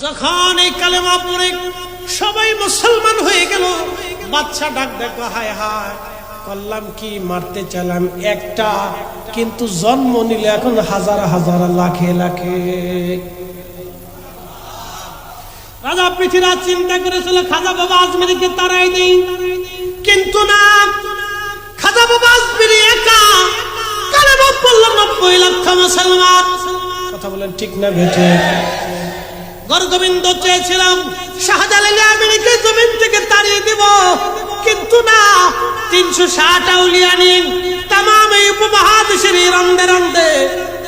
যখন এই কালেমা পড়ে সবাই মুসলমান হয়ে গেল, বাচ্চা ডাক দেখো, হায় হায় করলাম কি, মারতে চাইলাম একটা, কিন্তু জন্ম নিলে এখন হাজার হাজার লাখে লাখে। রাজা পৃথ্বীরাজ চিন্তা করেছিল খাজা বাবা আজমিরিকে তারাই দেই, কিন্তু না, খাজা বাবা আজমিরি একা কালেমা পড়ল 90 লক্ষ মুসলমান। কথা বলেন ঠিক না বেঠে? গরগোবিন্দ চেয়েছিলাম শাহজালাল আমিরকে জমিন থেকে তাড়িয়ে দিব, কিন্তু না, 360 আউলিয়া নিন तमाम এই উপমহাদেশের রন্দে রন্দে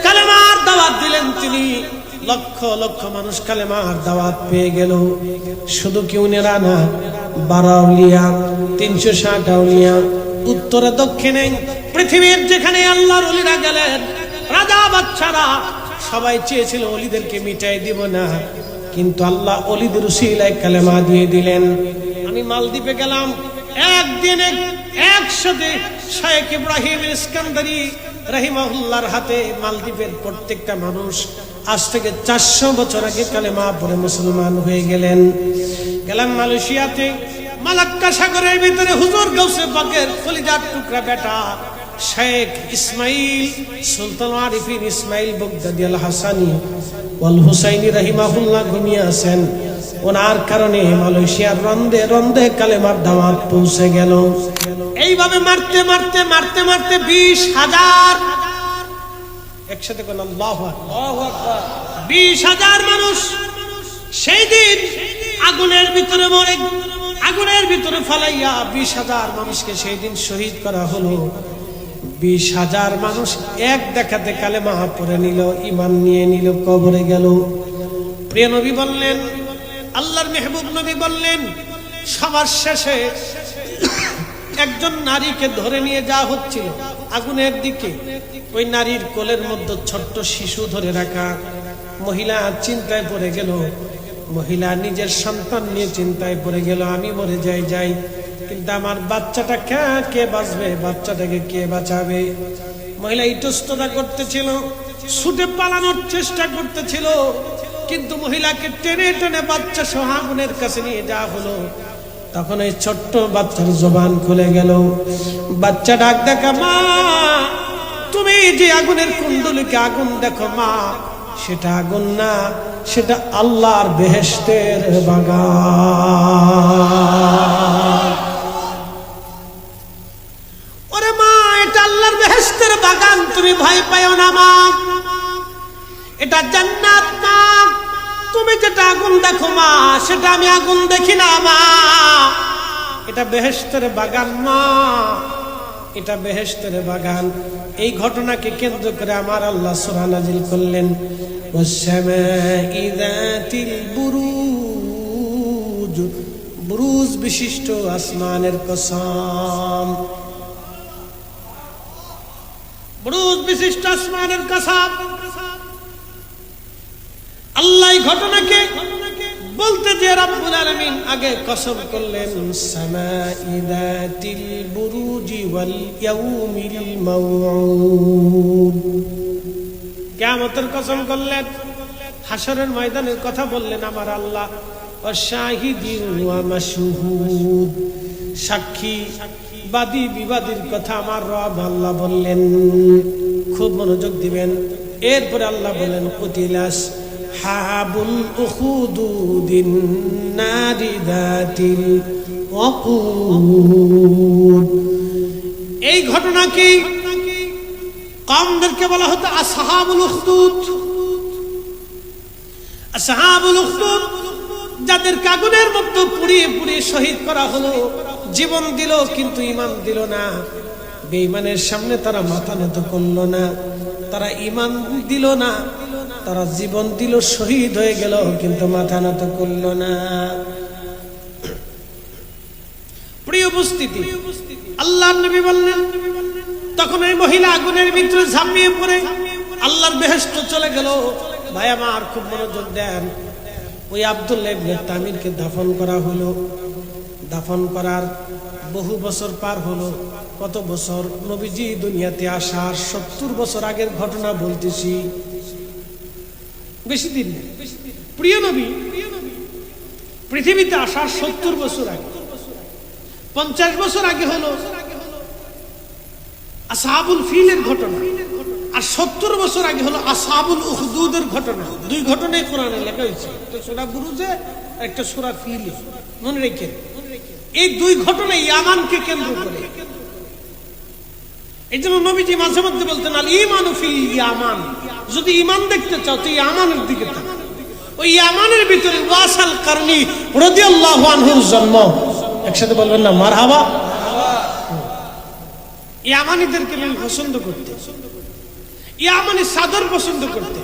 কালেমার দাওয়াত দিলেন তিনি। লক্ষ লক্ষ মানুষ কালেমার দাওয়াত পেয়ে গেল। শুধু কেউ নেরা না, 12 আউলিয়া, 360 আউলিয়া, উত্তরে দক্ষিণে পৃথিবীর যেখানে আল্লাহর ওলিরা গেলেন, রাজা বাদশারা সবাই চেয়েছিল ওলিদেরকে মিটাই দিব না, কিন্তু আল্লাহ ওলিদের উসিলায় কালেমা দিয়ে দিলেন। আমি মালদ্বীপে গেলাম, একদিনে একসাথে শেখ ইব্রাহিম ইস্কান্দারি রাহিমাহুল্লাহর হাতে মালদ্বীপের প্রত্যেকটা মানুষ আজ থেকে 400 বছর আগে কালেমা পড়ে মুসলমান হয়ে গেলেন। গেলাম মালয়েশিয়াতে, মালাক্কা সাগরের ভিতরে হুজুর গাউসে পাকের কলিজার টুকরা বেটা শেখ ইসমাইল সুলতান আরিফিন ইসমাইল বগদাদি আল হাসানি ওয়াল হুসাইনি রাহিমাহুল্লাহ ঘুমিয়ে আছেন। ওনার কারণে মালয়েশিয়ার রন্দে রন্দে কালেমার দাওয়াত পৌঁছে গেল। এইভাবে মারতে মারতে মারতে মারতে 20,000, একসাথে কোন আল্লাহু আকবার, 20,000 মানুষ সেই দিন আগুনের ভিতরে মরে, আগুনের ভিতরে ফালাইয়া 20,000 মানুষকে সেই দিন শহীদ করা হলো। 20,000 মানুষ এক দেখাতে কালেমা পড়ে নিল, ঈমান নিয়ে নিল, কবরে গেল। প্রিয় নবী বললেন, আল্লাহর মেহবুব নবী বললেন, সবার শেষে একজন নারীকে ধরে নিয়ে যাওয়া হচ্ছিল আগুনের দিকে। ওই নারীর কোলের মধ্যে ছোট্ট শিশু ধরে রাখা। মহিলা চিন্তায় পড়ে গেল, মহিলা নিজের সন্তান নিয়ে চিন্তায় পড়ে গেল, আমি মরে যাই, কিন্তু আমার বাচ্চাটা কে বাঁচবে, বাচ্চাটাকে কে বাঁচাবে? মহিলা ইতস্ততা করতেছিল, ছুটে পালানোর চেষ্টা করতেছিল, কিন্তু মহিলাকে টেনে টেনে বাচ্চা সহ আগুনের কাছে নিয়ে যাওয়া হলো। তখন এই ছোট্ট বাচ্চার জবান খুলে গেল। বাচ্চা ডাক দেখা, মা তুমি যে আগুনের কুণ্ডলিকে আগুন দেখো মা, সেটা আগুন না, সেটা আল্লাহর বেহেশতের বাগান। ওরে মা, এটা আল্লাহর বেহেশতের বাগান, তুমি ভয় পাও না মা, এটা জান্নাত না। তুমি যেটা আগুন দেখো মা, সেটা আমি আগুন দেখি না মা, এটা বেহেশতের বাগান মা, এটা বেহেশতের বাগান। এই ঘটনাকে কেন্দ্র করে আমার আল্লাহ সূরা নাজিল করলেন, ওয়াস-সামাই যাতিল বুরুজ, বুরুজ বিশিষ্ট আসমানের কসম, বুরুজ বিশিষ্ট আসমানের কসম। আল্লাহ এই ঘটনাকে বলতে যে রব্বুল আলামিন আগে কসম করলেন, সামাই যাতিল বুরুজি ওয়াল ইয়াউমিল মাউউদ, কিয়ামতের কসম করলেন, হাশরের ময়দানের কথা বললেন আমার আল্লাহ, ওয়া শাহিদিন ওয়া মাশহুদ, সাক্ষী বাদী বিবাদীর কথা আমার রব আল্লাহ বললেন। খুব মনোযোগ দিবেন। এরপরে আল্লাহ বলেন, কুতিলাস হাবুল উখুদুদিন নারি যাতিল ওয়াকুদ। এই ঘটনা কি কওমদেরকে বলা হতো আসহাবুল উখদুদ। আসহাবুল উখদুদ যাদের আগুনের মধ্যে পুড়িয়ে পুড়িয়ে শহীদ করা হলো, জীবন দিল কিন্তু ঈমান দিল না। বেঈমানের সামনে তারা মাথা নত করল না, তারা ঈমান দিল না, তারা জীবন দিল, শহীদ হয়ে গেল, কিন্তু মাথা নত করল না। প্রিয় উপস্থিতি, আল্লাহর নবী বললেন, তখন এই মহিলা আগুনের ভিতরে ঝাঁপিয়ে পড়ে আল্লাহর বেহেশত চলে গেল। ভাই আমার খুব মনোযোগ দেন। ওই আব্দুল্লাহ ইবনে তামিরকে দাফন করা হলো। দাফন করার বহু বছর পার হলো। কত বছর? নবীজি দুনিয়াতে আসার 70 বছর আগের ঘটনা বলতেছি, বেশি দিন। প্রিয় নবী পৃথিবীতে আসার 70 বছর আগে, 50 বছর আগে হলো আসহাবুল ফিলের ঘটনা, আর 70 বছর আগে হলো আসহাবুল উখদুদের ঘটনা। দুই ঘটনাই কোরআনে লেখা হয়েছে, একটা সূরা বুরুজে, একটা সূরা ফিলে। মনে রেখে এই দুই ঘটনা ইয়ামানকে কেন্দ্র করে। এই জন্য নবীজি মাঝে মধ্যে বলতেন আল ঈমানু ফিল ইয়ামান, যদি ঈমান দেখতে চাও তো ইয়ামানের দিকে তাকাও। ওই ইয়ামানের ভিতরে ওয়াসাল কারনী রাদিয়াল্লাহু আনহুর জন্ম। একসাথে বলবেন না মারহাবা। ইয়ামানিদেরকে আমি পছন্দ করতে, ইয়ামানি সাদর পছন্দ করতে।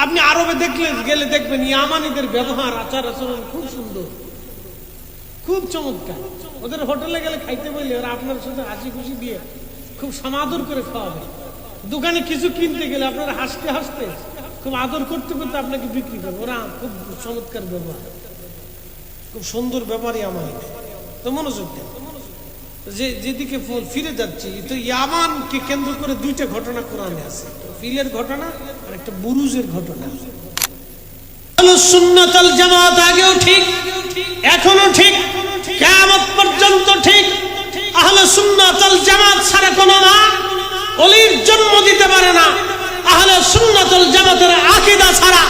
আপনি আরবে গেলে দেখবেন ইয়ামানিদের ব্যবহার, আচার আচরণ খুব সুন্দর, খুব চমৎকার। ওদের হোটেলে গেলে খাইতে বললে ওরা আপনার সাথে হাসি খুশি দিয়ে খুব সমাদর করে খাওয়াবে। দোকানে কিছু কিনতে গেলে আপনারা হাসতে হাসতে খুব আদর করতে করতে আপনাকে বিক্রি করবে। ওরা খুব চমৎকার ব্যবহার, খুব সুন্দর ব্যাপারই আমাদের। তো মনোযোগ দেন, যেদিকে ফিরে যাচ্ছি, তো ইয়ামানকে কেন্দ্র করে দুইটা ঘটনা কোরআনে আছে, ফিলের ঘটনা আর একটা বুরুজের ঘটনা। আহলুস সুন্নাত ওয়াল জামাত আগেও ঠিক, এখনো ঠিক, কিয়ামত পর্যন্ত ঠিক। আহলে সুন্নাত ওয়াল জামাত ছাড়া কোনো মা ওলির জন্ম দিতে পারে না। আহলে সুন্নাত ওয়াল জামাতের আকীদা ছাড়া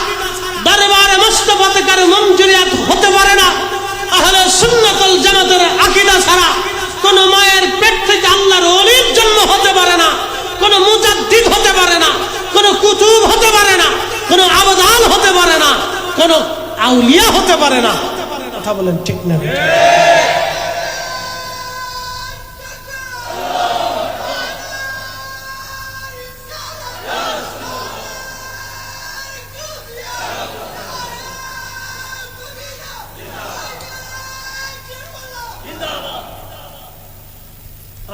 দরবারে মুস্তাফাতে কারো মঞ্জুরিয়াত হতে পারে না। আহলে সুন্নাত ওয়াল জামাতের আকীদা ছাড়া কোন মায়ের পেট থেকে আল্লাহর ওলির জন্ম হতে পারে না, কোন মুজাদ্দিদ হতে পারে না, কোন কুতুব হতে পারে না, কোন আবদাল হতে পারে না, কোন আউলিয়া হতে পারে না। কথা বলেন ঠিক না?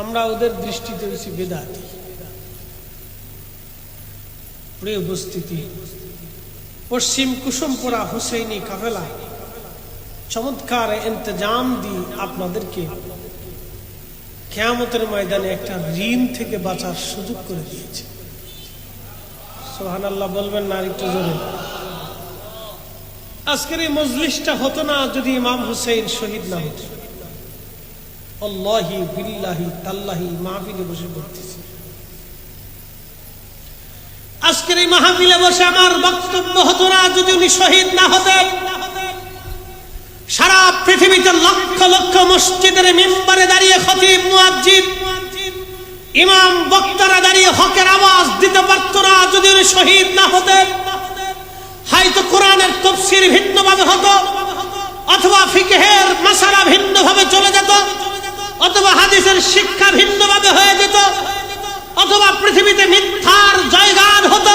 আমরা ওদের দৃষ্টিতে হয়েছি বেদাতি। প্রিয় উপস্থিতি, পশ্চিম কুসুমপুরা হুসেইনি কাফেলা চমৎকার ইন্তজাম দিয়ে আপনাদেরকে কিয়ামতের ময়দানে একটা ঋণ থেকে বাঁচার সুযোগ করে দিয়েছে। সুবহানাল্লাহ বলবেন না আরেকটু জোরে? আজকের এই মজলিসটা হতো না যদি ইমাম হুসেইন শহীদ না হতো। আল্লাহি বিল্লাহি তাল্লাহি মাহফিলে বসে পড়তেছি। আজকের এই মাহফিলে বসে আমার বক্তব্য হতো না যদি উনি শহীদ না হতেন। সারা পৃথিবীতে লক্ষ লক্ষ মসজিদের মিম্বারে দাঁড়িয়ে খতিব, মুয়াজ্জিন, ইমাম, বক্তারা দাঁড়িয়ে হকের আওয়াজ দিতে পারত না যদি উনি শহীদ না হতেন। হয়তো কোরআনের তাফসীর ভিন্নভাবে হতো, অথবা ফিকহের মাসালা ভিন্নভাবে চলে যেত, অথবা হাদিসের শিক্ষা ভিন্নভাবে হয়ে যেত, অথবা পৃথিবীতে মিথ্যার জয়গান হতো।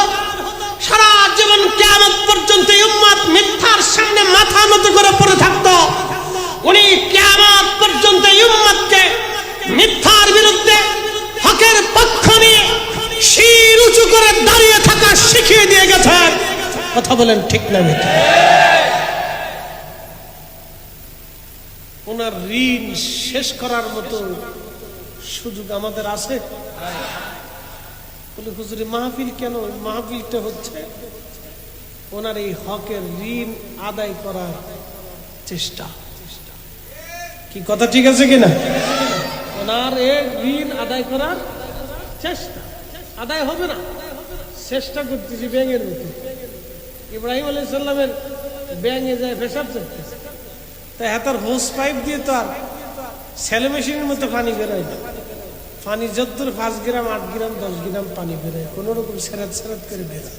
সারা জীবন কিয়ামত পর্যন্ত উম্মত মিথ্যার সামনে মাথা নত করে পড়ে থাকতো। উনি কিয়ামত পর্যন্ত উম্মতকে মিথ্যার বিরুদ্ধে হকের পক্ষ নিয়ে শির উঁচু করে দাঁড়িয়ে থাকা শিখিয়ে দিয়ে গেছেন। কথা বলেন ঠিক না মিথ্যা? ওনার ঋণ শেষ করার মতো সুযোগ আমাদের আছে? বলে হুজুরে মাহফিল কেন? মাহফিলটা হচ্ছে ওনার এই হকের ঋণ আদায় করার চেষ্টা। কি কথা ঠিক আছে কিনা? ওনার এই ঋণ আদায় করার চেষ্টা। আদায় হবে না, চেষ্টা করতেছি ব্যাঙের মতো। ইব্রাহিম আলাইহিস সালামের ব্যাঙে যায় পেশাব করতেছে, তাই হাতার হোস পাইপ দিয়ে তো আর সেলো মেশিনের মতো পানি বেরোয় না। পানি যদ্দূর 5 গ্রাম 8 গ্রাম 10 গ্রাম পানি বেরোয়, কোন রকম সেরাত সেরাত করে বেরোয়।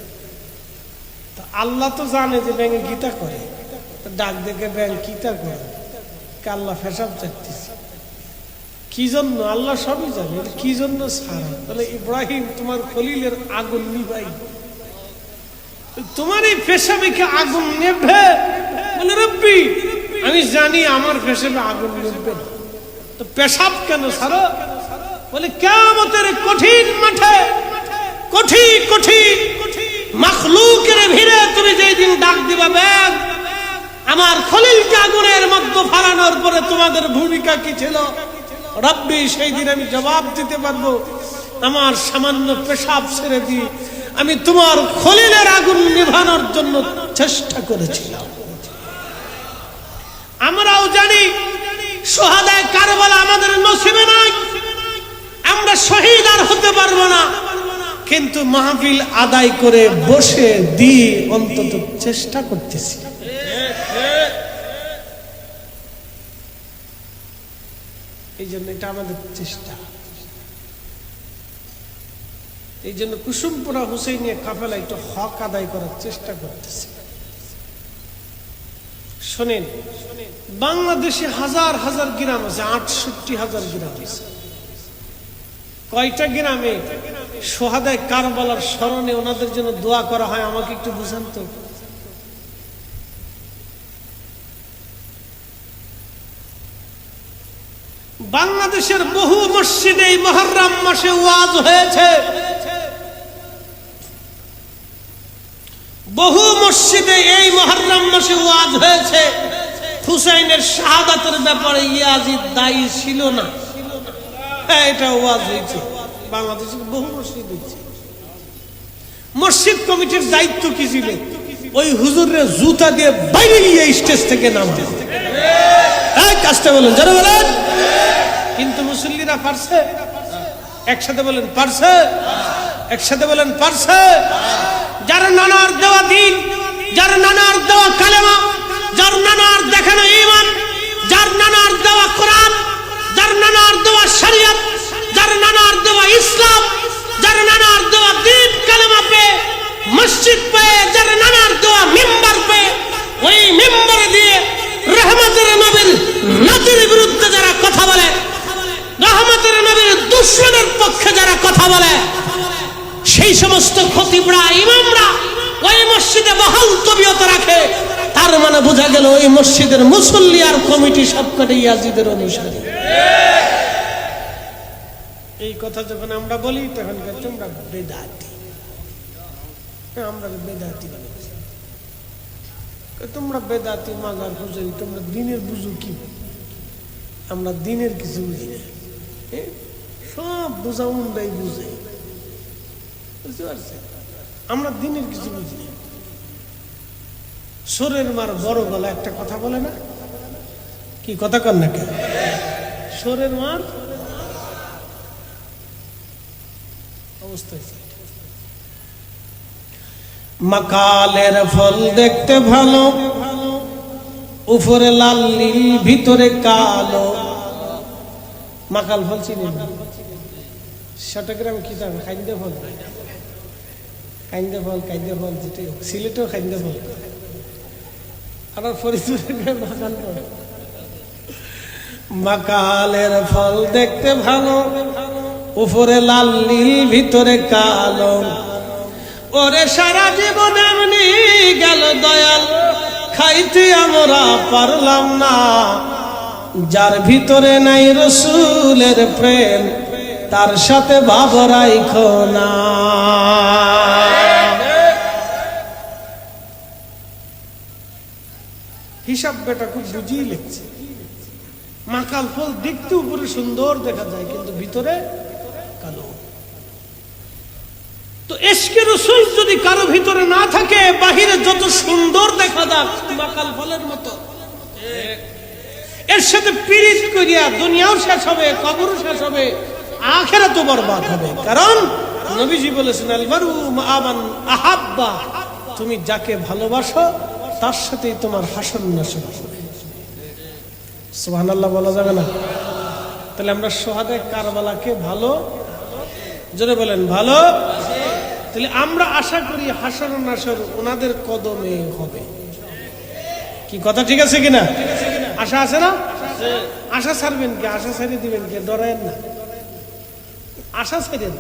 তো আল্লাহ তো জানে যে ব্যাঙে গীতা করে, তো ডাক দেখে ব্যাঙ গীতা করে, আল্লাহ পেশাব চাইতেছে কি জন্য? আল্লাহ সবই জানে কি জন্য ছাড়া। বলে ইব্রাহিম তোমার খলিলের আগুন নিভাই, তোমার এই পেশাবে কি আগুন নেবে? বলে রব্বি আমি জানি আমার পেশাবে আগুন নেবে না, তো পেশাব কেন ছাড়ো? বলে কিয়ামতের কঠিন মাঠে কোটি কোটি মাখলুকের ভিড়ে তুমি যেই দিন ডাক দিবা ব্যাগ আমার খলিলকে আগুনের মধ্যে ফালানোর পরে তোমাদের ভূমিকা কি ছিল রব্বি, সেই দিন আমি জবাব দিতে পারবো আমার সামান্য পেশাব ছেড়ে দিয়ে আমি তোমার খলিলের আগুন নিভানোর জন্য চেষ্টা করেছিলাম। আমরাও জানি শুহাদায়ে কারবালা আমাদের নসিবে নাই, আমরা শহীদ আর হতে পারবো না, কিন্তু মাহফিল আদায় করে বসে দিয়ে অন্তত চেষ্টা করতেছি। এই জন্য এটা আমাদের চেষ্টা। এই জন্য কুসুমপুরা হুসাইনিয়া কাফেলা একটু হক আদায় করার চেষ্টা করতেছে। শোনেন, বাংলাদেশে হাজার হাজার গ্রাম আছে, 68,000 গ্রাম আছে। কয়টা গ্রামে শুহাদায়ে কারবালার স্মরণে ওনাদের জন্য দোয়া করা হয় আমাকে একটু বুঝান তো। বাংলাদেশের বহু মসজিদে এই মুহররম মাসে ওয়াজ হয়েছে, বহু মসজিদে এই মুহররম মাসে ওয়াজ হয়েছে। হুসাইনের শাহাদাতের ব্যাপারে ইয়াজিদ দায়ী ছিল না, এটা ওয়াজ হয়েছে বাংলাদেশের বহু মসজিদ হয়েছে। মসজিদ কমিটির দায়িত্ব কি ছিল? ওই হুজুরের জুতা দিয়ে বাইরে গিয়ে স্টেজ থেকে নামতে, কাজটা বলেন, যারা বলেন। কিন্তু মুসল্লিরা পারছে? একসাথে বলেন পারছে, একসাথে বলেন পারছে। যার নানার দেওয়া দিন, যার নানার দেওয়া কালেমা, যার নানার দেখানো ঈমান, যার নানার দেওয়া কোরআন, যার নানার দেওয়া শরীয়ত, যার নানার দেওয়া ইসলাম, যার নানার দেওয়া দিন কালেমা পেয়ে মসজিদ পেয়ে, যার নানার দেওয়া মিম্বার পেয়ে, ওই মিম্বরে দিয়ে রহমতের নবীর নাতির বিরুদ্ধে যারা কথা বলে, রহমতের নবীর দুশমনের পক্ষে যারা কথা বলে, সেই সমস্ত খতিবরা ইমামরা ওই মসজিদে বহাল তবিয়ত রাখে, তার মানে বোঝা গেল ওই মসজিদের মুসল্লি আর কমিটি সবকটাই ইয়াজিদের অনুসারী। এই কথা যখন আমরা বলি তখন তোমরা বেদাতি, আমরা বেদাতি বানাচ্ছি, তোমরা বেদাতি মাজার খুঁজে, তোমরা দিনের বুঝো কি? আমরা দিনের কিছু বুঝি না, সব বোঝা উন্ডাই বুঝে, বুঝতে পারছেন? আমরা দিনের কিছু বুঝি না। সোরের মার বড় গলা একটা কথা বলে না, কি কথা কর না কেন? সোরের মার অবস্থা। মাকালের ফল দেখতে ভালো, উপরে লাল নীল ভিতরে কালো। মাকাল ফল চিনি না? চট্টগ্রামে কি জানো? খাইন্দে ফল, কাইন্দে ফল, কাইন্দে ফল, যেটা সিলেটেও খাইন্দে ফল, আর ফরিদপুরে মাকাল ফল। মাকালের ফল দেখতে ভালো, উপরে লাল নীল ভিতরে কালো। ওরে সারা জীবন এমনি গেল দয়াল, খাইতে আমরা পারলাম না। যার ভিতরে নাই রসুলের প্রেম, তার সাথে ভাব রাইখো না। হিসাব বেটা খুব বুঝিয়ে লিখছে। মাকাল ফল দেখতে উপরে সুন্দর দেখা যায়, কিন্তু ভিতরে কালো। তো ইশকে রাসূল যদি কারো ভিতরে না থাকে, বাহিরে যত সুন্দর দেখা যাক মাকাল ফলের মতো, এর সাথে পীড়িত করিয়া দুনিয়াও শেষ হবে, কবরও শেষ হবে, আখিরাতও বরবাদ হবে। কারণ নবীজি বলেছেন, আল মারউ মা মান আহাব্বা, তুমি যাকে ভালোবাসো তার সাথেই তোমার হাসর নাসর হবে। সুবহানাল্লাহ বলা যাবে না? তাহলে আমরা শুহাদায়ে কারবালাকে ভালো, জোরে বলেন ভালো। তাহলে আমরা আশা করি হাসর নাসর ওনাদের কদমে হবে। কি কথা ঠিক আছে কিনা? আশা আছে না? আশা ছাড়বেন কি? আশা ছেড়ে দিবেন কি? ডরায়েন না, আশা ছেড়ে দেন।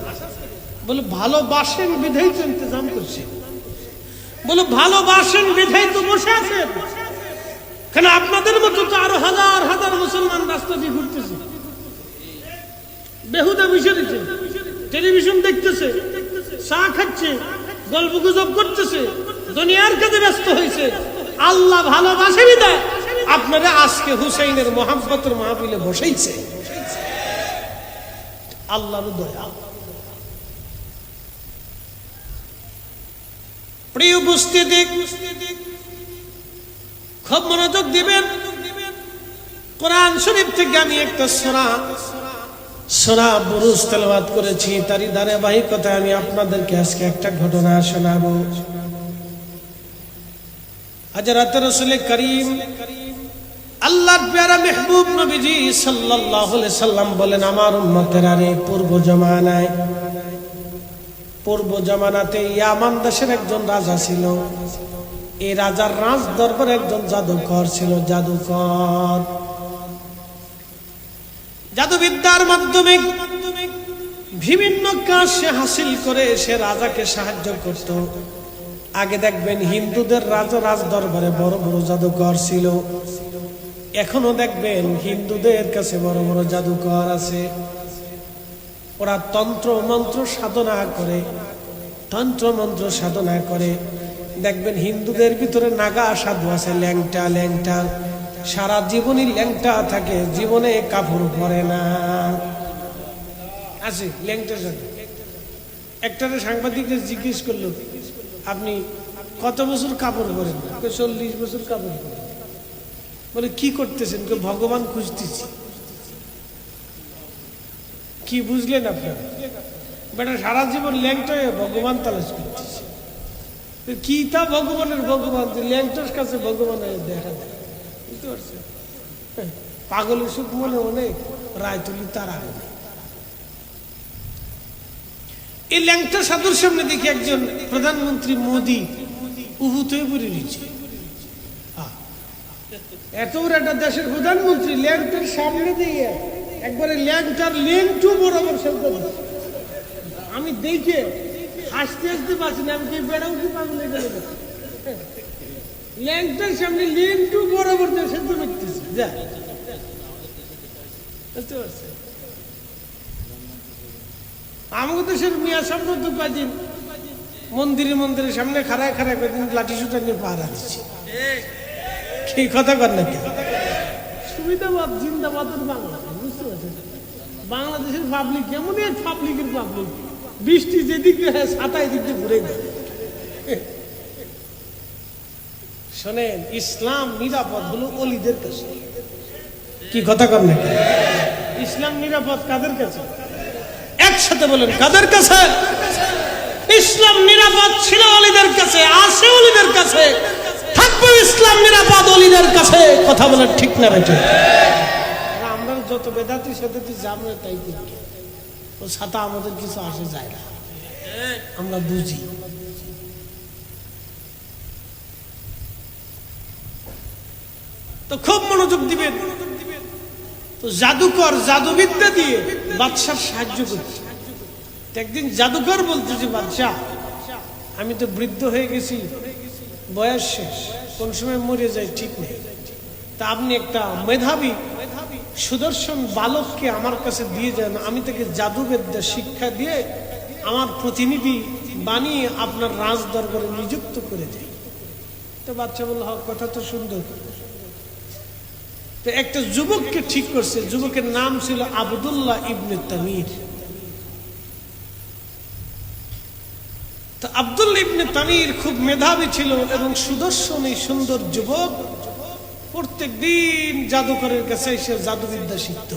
বলে ভালোবাসেন বিধাই তো ইন্তজাম করছে, বলে ভালোবাসেন বিধাই তো বসে আছেন। কেন আপনাদের মতো তো আরো হাজার হাজার মুসলমান রাস্তা দিয়ে ঘুরতেছে, বেহুদা বিষয় দিচ্ছে, টেলিভিশন দেখতেছে, চা খাচ্ছে, গল্প গুজব করতেছে, দুনিয়ার কাজে ব্যস্ত হয়েছে। আল্লাহ ভালোবাসে বিধায় আপনারা আজকে হুসাইনের মহাব্বতের মাহফিলে বসাইছে। আল্লাহর দয়া। প্রিয় উপস্থিতি, খুব মনোযোগ দিবেন। কোরআন শরীফ থেকে আমি একটা সূরা বুরুজ তেলাওয়াত করেছি, তারই ধারাবাহিকতায় আমি আপনাদেরকে আজকে একটা ঘটনা শোনাবো। হযরত রাসূল করিম আল্লাহর প্যারা মেহবুব নবীজি সাল্লাল্লাহু আলাইহি সাল্লাম বলেন, আমার উম্মতেরা রে, পূর্ব জামানাতে ইয়ামান দেশের একজন রাজা ছিল। এই রাজার রাজ দরবারে একজন জাদুকর ছিল। জাদুবিদ্যার মাধ্যমে বিভিন্ন কাজ সে হাসিল করে সে রাজাকে সাহায্য করত। আগে দেখবেন হিন্দুদের রাজ দরবারে বড় বড় জাদুকর ছিল, এখনো দেখবেন হিন্দুদের কাছে বড় বড় জাদুকর আছে। ওরা তন্ত্র মন্ত্র সাধনা করে। দেখবেন হিন্দুদের ভিতরে নাগা সাধু আছে, ল্যাংটা সারা জীবনই ল্যাংটা থাকে, জীবনে কাপড় পরে না। আছে ল্যাংটা সাধু। একটারে সাংবাদিকদের জিজ্ঞেস করলো, আপনি কত বছর কাপড় পরেন? 40 বছর কাপড় পরেন। বলে কি করতেছেন? ভগবান খুঁজতেছি। কি বুঝলেন আপনারা? বেটা সারা জীবন ল্যাংটা হয়ে ভগবান তালাশ করতেছে। কি তা ভগবানের ভগবান, ল্যাংটার কাছে ভগবান দেখা দেয়, বুঝতে পারছেন? পাগলের সুখ মনে অনেক, রায় তুলি তারা। এই ল্যাংটা সাধুর সামনে দেখি একজন প্রধানমন্ত্রী মোদী উহুত হয়ে পড়ে রয়েছে। এত বড় একটা দেশের প্রধানমন্ত্রী ল্যাংটার সামনে দিয়ে একবারে ল্যাংটু বরাবর শব্দ। আমি দেখে হাসতে পারছি না, আমি বেড়াও কি পাগল হয়ে গেল। ল্যাংটার সামনে ল্যাংটু বরাবর শব্দ করতেছি, যা বুঝতে পারছি। আমাদের দেশের মিয়া সামনে তো কদিন মন্দিরের সামনে খাড়ায় কদিন লাঠি সুটা নিয়ে পাহারা দিচ্ছে। কি কথা কর নাকি? সুবিধাবাদ জিন্দাবাদের বাংলা, বুঝতে পারছেন? বাংলাদেশের পাবলিক কেমন, পাবলিকের পাবলিক, বৃষ্টি যেদিকে ছাতায় দিক দিয়ে ঘুরে যায়। শোনেন, ইসলাম নিরাপদ হলো অলিদের কাছে। কি কথা কর নাকি? ইসলাম নিরাপদ কাদের কাছে? একসাথে বলেন, কাদের কাছে? ইসলাম নিরাপদ ছিল অলিদের কাছে, আছে অলিদের কাছে, থাকবে ইসলাম নিরাপদ অলিদের কাছে। কথা বলেন ঠিক না বেটা? আমরা যত বেদাতি সেদাতি জানবে তাই করি, ও ছাতা আমাদের কিছু আসে যায় না, আমরা বুঝি। তো খুব মনোযোগ দিবেন। তো জাদুবিদ্যা দিয়ে বাদশার সাহায্য করছে। একদিন জাদুকর বলতেছে, বাদশাহ আমি তো বৃদ্ধ হয়ে গেছি, বয়স শেষ, কোন সময় মরে যায় ঠিক নেই, তা আপনি একটা মেধাবী সুদর্শন বালককে আমার কাছে দিয়ে যান, আমি তাকে জাদুবিদ্যা শিক্ষা দিয়ে আমার প্রতিনিধি বানিয়ে আপনার রাজ দরবারে নিযুক্ত করে যাই। তো বাচ্চা বলল, কথা তো সুন্দর। তো একটা যুবককে ঠিক করছে, যুবকের নাম ছিল আব্দুল্লাহ ইবনে তামির। তো আব্দুল্লাহ ইবনে তামির খুব মেধাবী ছিল এবং সুদর্শন, এই সুন্দর যুবক প্রত্যেক দিন জাদুকরের কাছে এসে জাদুবিদ্যা শিখত।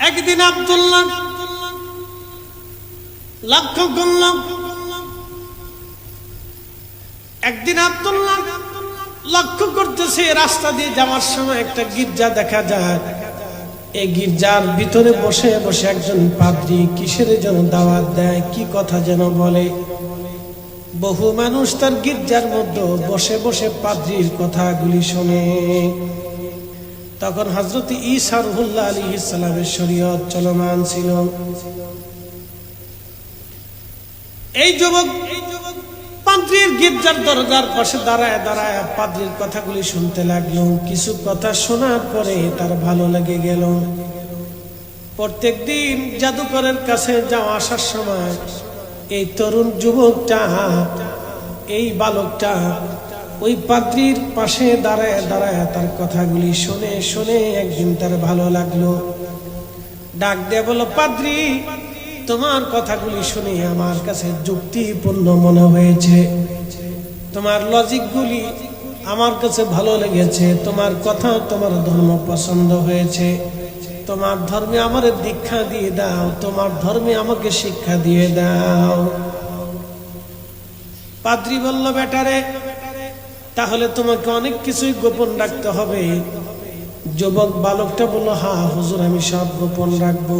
একদিন আব্দুল্লাহ লক্ষ্য করল, লক্ষ্য করতেছে রাস্তা দিয়ে যাওয়ার সময় একটা গির্জা দেখা যায়। এই গির্জার ভিতরে বসে বসে একজন পাদ্রী কিসের যেন দাওয়াত দেয়, কি কথা যেন বলে। বহু মানুষ তার গির্জার মধ্যে বসে বসে পাদ্রীর কথাগুলি শোনে। তখন হযরত ঈসা রুহুল্লাহ আলাইহিস সালামের শরীয়ত চলমান ছিল। এই যুবক পাদ্রীর গির্জার দরজার পাশে দাঁড়ায় পাদ্রীর কথাগুলি শুনতে লাগলো। কিছু কথা শোনার পরে তার ভালো লেগে গেল। প্রত্যেক দিন জাদুকরের কাছে যাওয়া আসার সময় এই তরুণ যুবকটা, এই বালকটা ওই পাদ্রীর পাশে দাঁড়ায় তার কথাগুলি শুনে একদিন তার ভালো লাগলো। ডাক দিয়ে বলল, পাদ্রী তোমার কথাগুলি শুনে আমার কাছে যুক্তিপূর্ণ মনে হয়েছে, তোমার লজিকগুলি আমার কাছে ভালো লেগেছে, তোমার কথা তোমার ধর্ম পছন্দ হয়েছে, তোমার ধর্মে আমার দীক্ষা দিয়ে দাও, তোমার ধর্মে আমাকে শিক্ষা দিয়ে দাও। পাদ্রী বলল, বেটারে তাহলে তোমাকে অনেক কিছুই গোপন রাখতে হবে। যুবক বালকটা বলল, হ্যাঁ হুজুর আমি সব গোপন রাখবো।